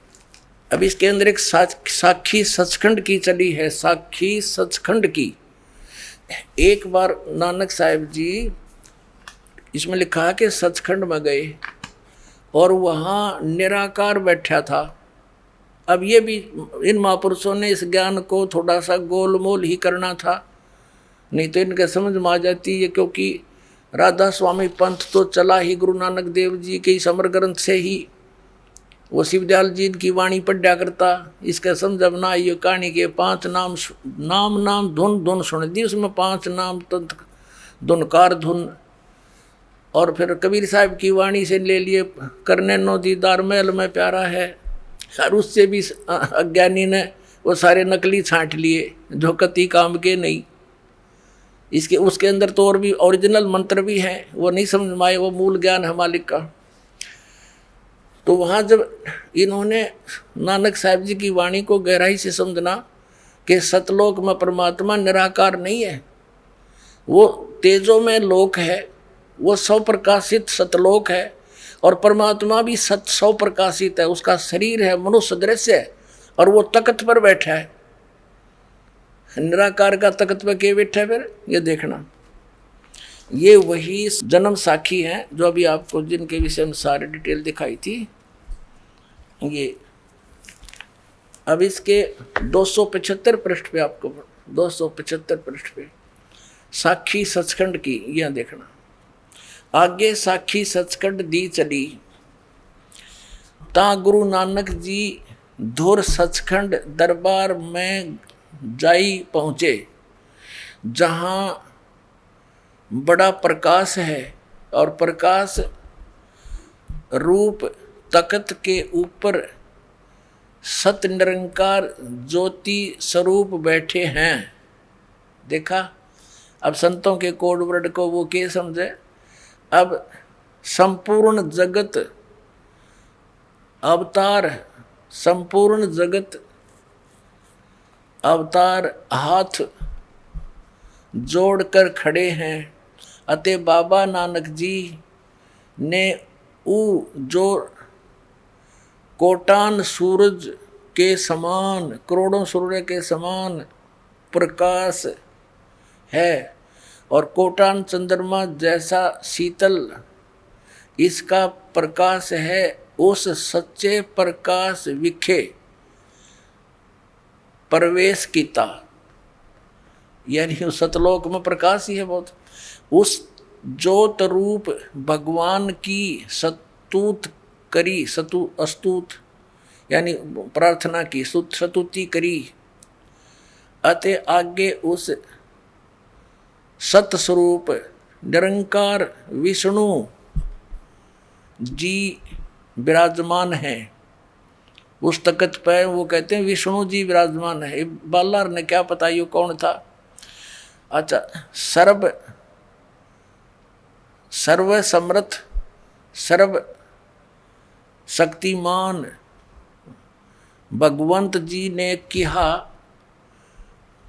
अब इसके अंदर एक साखी सचखंड की चली है, साखी सचखंड की। एक बार नानक साहिब जी, इसमें लिखा है कि सचखंड में गए और वहाँ निराकार बैठा था। अब ये भी इन महापुरुषों ने इस ज्ञान को थोड़ा सा गोलमोल ही करना था, नहीं तो इनके समझ में आ जाती है। क्योंकि राधा स्वामी पंथ तो चला ही गुरु नानक देव जी के समर ग्रंथ से ही, वो शिवदयाल जी की वाणी पढ़ा करता। इसका समझ अब ना ये कहानी के 5 नाम धुन धुन सुन दी, उसमें 5 नाम तंत्र धुनकार धुन। और फिर कबीर साहब की वाणी से ले लिए, करने नो दीदार महल में प्यारा है। और उससे भी अज्ञानी ने वो सारे नकली छांट लिए जो कति काम के नहीं। इसके उसके अंदर तो और भी ओरिजिनल मंत्र भी हैं, वो नहीं समझ में आए, वो मूल ज्ञान है मालिक का। तो वहाँ जब इन्होंने नानक साहिब जी की वाणी को गहराई से समझना कि सतलोक में परमात्मा निराकार नहीं है, वो तेजों में लोक है, वो सौ प्रकाशित सतलोक है, और परमात्मा भी सौ प्रकाशित है। उसका शरीर है मनुष्य दृश्य है और वो तख्त पर बैठा है। निराकार का तख्त पर के बैठा है? फिर ये देखना, ये वही जन्म साखी हैं जो अभी आपको जिनके विषय में सारी डिटेल दिखाई थी। ये अब इसके 275 पृष्ठ पे आपको 275 पृष्ठ पे साखी सचखंड की यह देखना। आगे साखी सचखंड दी चली ता गुरु नानक जी धुर सचखंड दरबार में जाई पहुँचे, जहाँ बड़ा प्रकाश है और प्रकाश रूप तख्त के ऊपर सत निरंकार ज्योति स्वरूप बैठे हैं। देखा, अब संतों के कोड वर्ड को वो क्या समझे। अब संपूर्ण जगत अवतार, संपूर्ण जगत अवतार हाथ जोड़कर खड़े हैं। अतः बाबा नानक जी ने ऊ जो कोटान सूरज के समान, करोड़ों सूर्य के समान प्रकाश है और कोटान चंद्रमा जैसा शीतल इसका प्रकाश है, उस सच्चे प्रकाश विखे प्रवेश कीता। यानी उस सतलोक में प्रकाश ही है बहुत। उस ज्योत रूप भगवान की स्तुत करी, अस्तुत यानी प्रार्थना की, स्तुति करी। अतः आगे उस सतस्वरूप निरंकार विष्णु जी विराजमान हैं। उस तख्त पर वो कहते हैं विष्णु जी विराजमान है। बालार ने क्या पता ये कौन था। अच्छा, सर्व समर्थ सर्व शक्तिमान भगवंत जी ने कहा,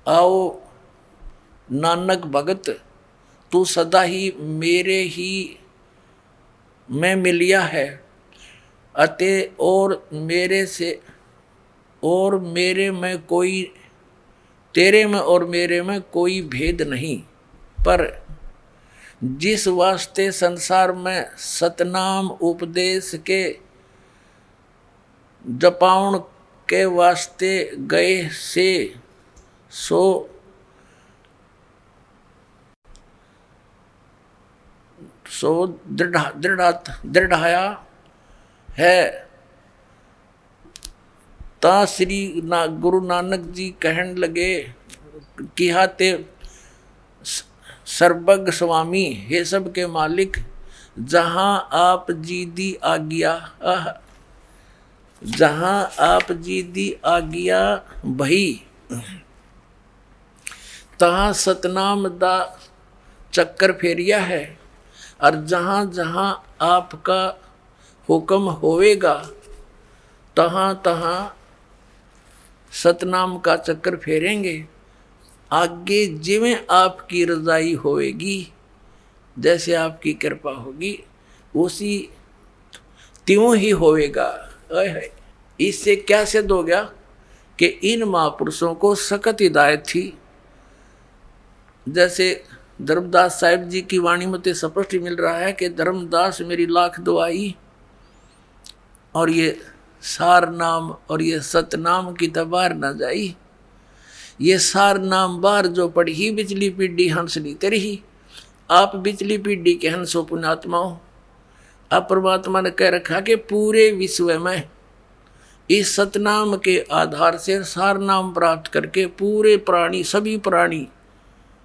आओ नानक भगत तू सदा ही मेरे ही में मिलिया है, अतः और मेरे से और मेरे में कोई, तेरे में और मेरे में कोई भेद नहीं। पर जिस वास्ते संसार में सतनाम उपदेश के जपाउन के वास्ते गए से सो दृढ़ाया है। ता श्री गुरु नानक जी कहन लगे कि हाते सर्वज्ञ स्वामी, हे सब के मालिक, जहाँ आप जी दी आज्ञा, जहाँ आप जी दी आज्ञा भई, तहाँ सतनाम दा चक्कर फेरिया है। और जहाँ जहाँ आपका हुक्म होवेगा तहाँ तहाँ सतनाम का चक्कर फेरेंगे। आगे जिवें आपकी रजाई होएगी, जैसे आपकी कृपा होगी उसी त्यों ही होएगा। इससे क्या सिद्ध हो गया कि इन महापुरुषों को सख्त हिदायत थी। जैसे धर्मदास साहिब जी की वाणी में तो स्पष्ट मिल रहा है कि धर्मदास मेरी लाख दुआई, और ये सार नाम और ये सतनाम की तबार न जाई। ये सार नाम बार जो पढ़ी बिचली पीढ़ी हंसली तेरी। आप बिचली पीढ़ी के हंसो पुण्यात्माओं। अब परमात्मा ने कह रखा कि पूरे विश्व में इस सतनाम के आधार से सार नाम प्राप्त करके पूरे प्राणी, सभी प्राणी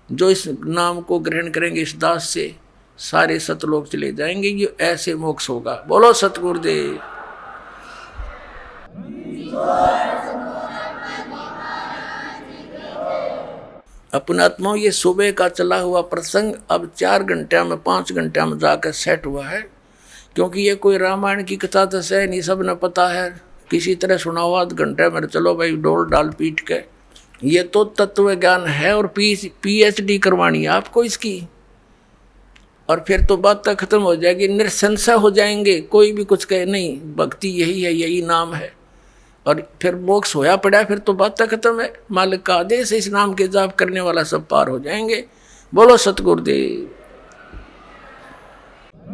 जो इस नाम को ग्रहण करेंगे इस दास से, सारे सतलोक चले जाएंगे। ये ऐसे मोक्ष होगा। बोलो सतगुरुदेव। अपनात्माओं, ये सुबह का चला हुआ प्रसंग अब 4 घंटे में 5 घंटे में जाकर सेट हुआ है, क्योंकि ये कोई रामायण की कथा तो है नहीं, सब ने पता है। किसी तरह सुना हुआ आध घंटे में चलो भाई डोल डाल पीट के। ये तो तत्व ज्ञान है और PhD करवानी है आपको इसकी, और फिर तो बात तक खत्म हो जाएगी, निरसंशय हो जाएंगे। कोई भी कुछ कहे नहीं, भक्ति यही है, यही नाम है, और फिर मोक्ष होया पड़ा, फिर तो बात तक खत्म है। मालिक का आदेश इस नाम के जाप करने वाला सब पार हो जाएंगे। बोलो सतगुरुदेव। आप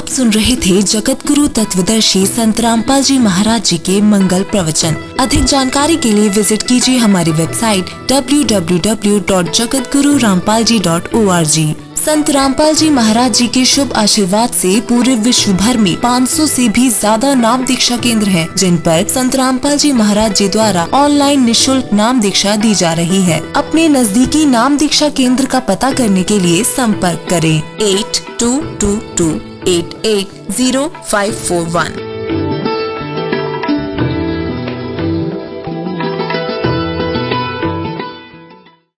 सुन रहे थे जगत गुरु तत्वदर्शी संत रामपाल जी महाराज जी के मंगल प्रवचन। अधिक जानकारी के लिए विजिट कीजिए हमारी वेबसाइट www.jagatgururampalji.org। संत रामपाल जी महाराज जी के शुभ आशीर्वाद से पूरे विश्व भर में 500 से भी ज्यादा नाम दीक्षा केंद्र हैं, जिन पर संत रामपाल जी महाराज जी द्वारा ऑनलाइन निशुल्क नाम दीक्षा दी जा रही है। अपने नजदीकी नाम दीक्षा केंद्र का पता करने के लिए संपर्क करें 8222880541।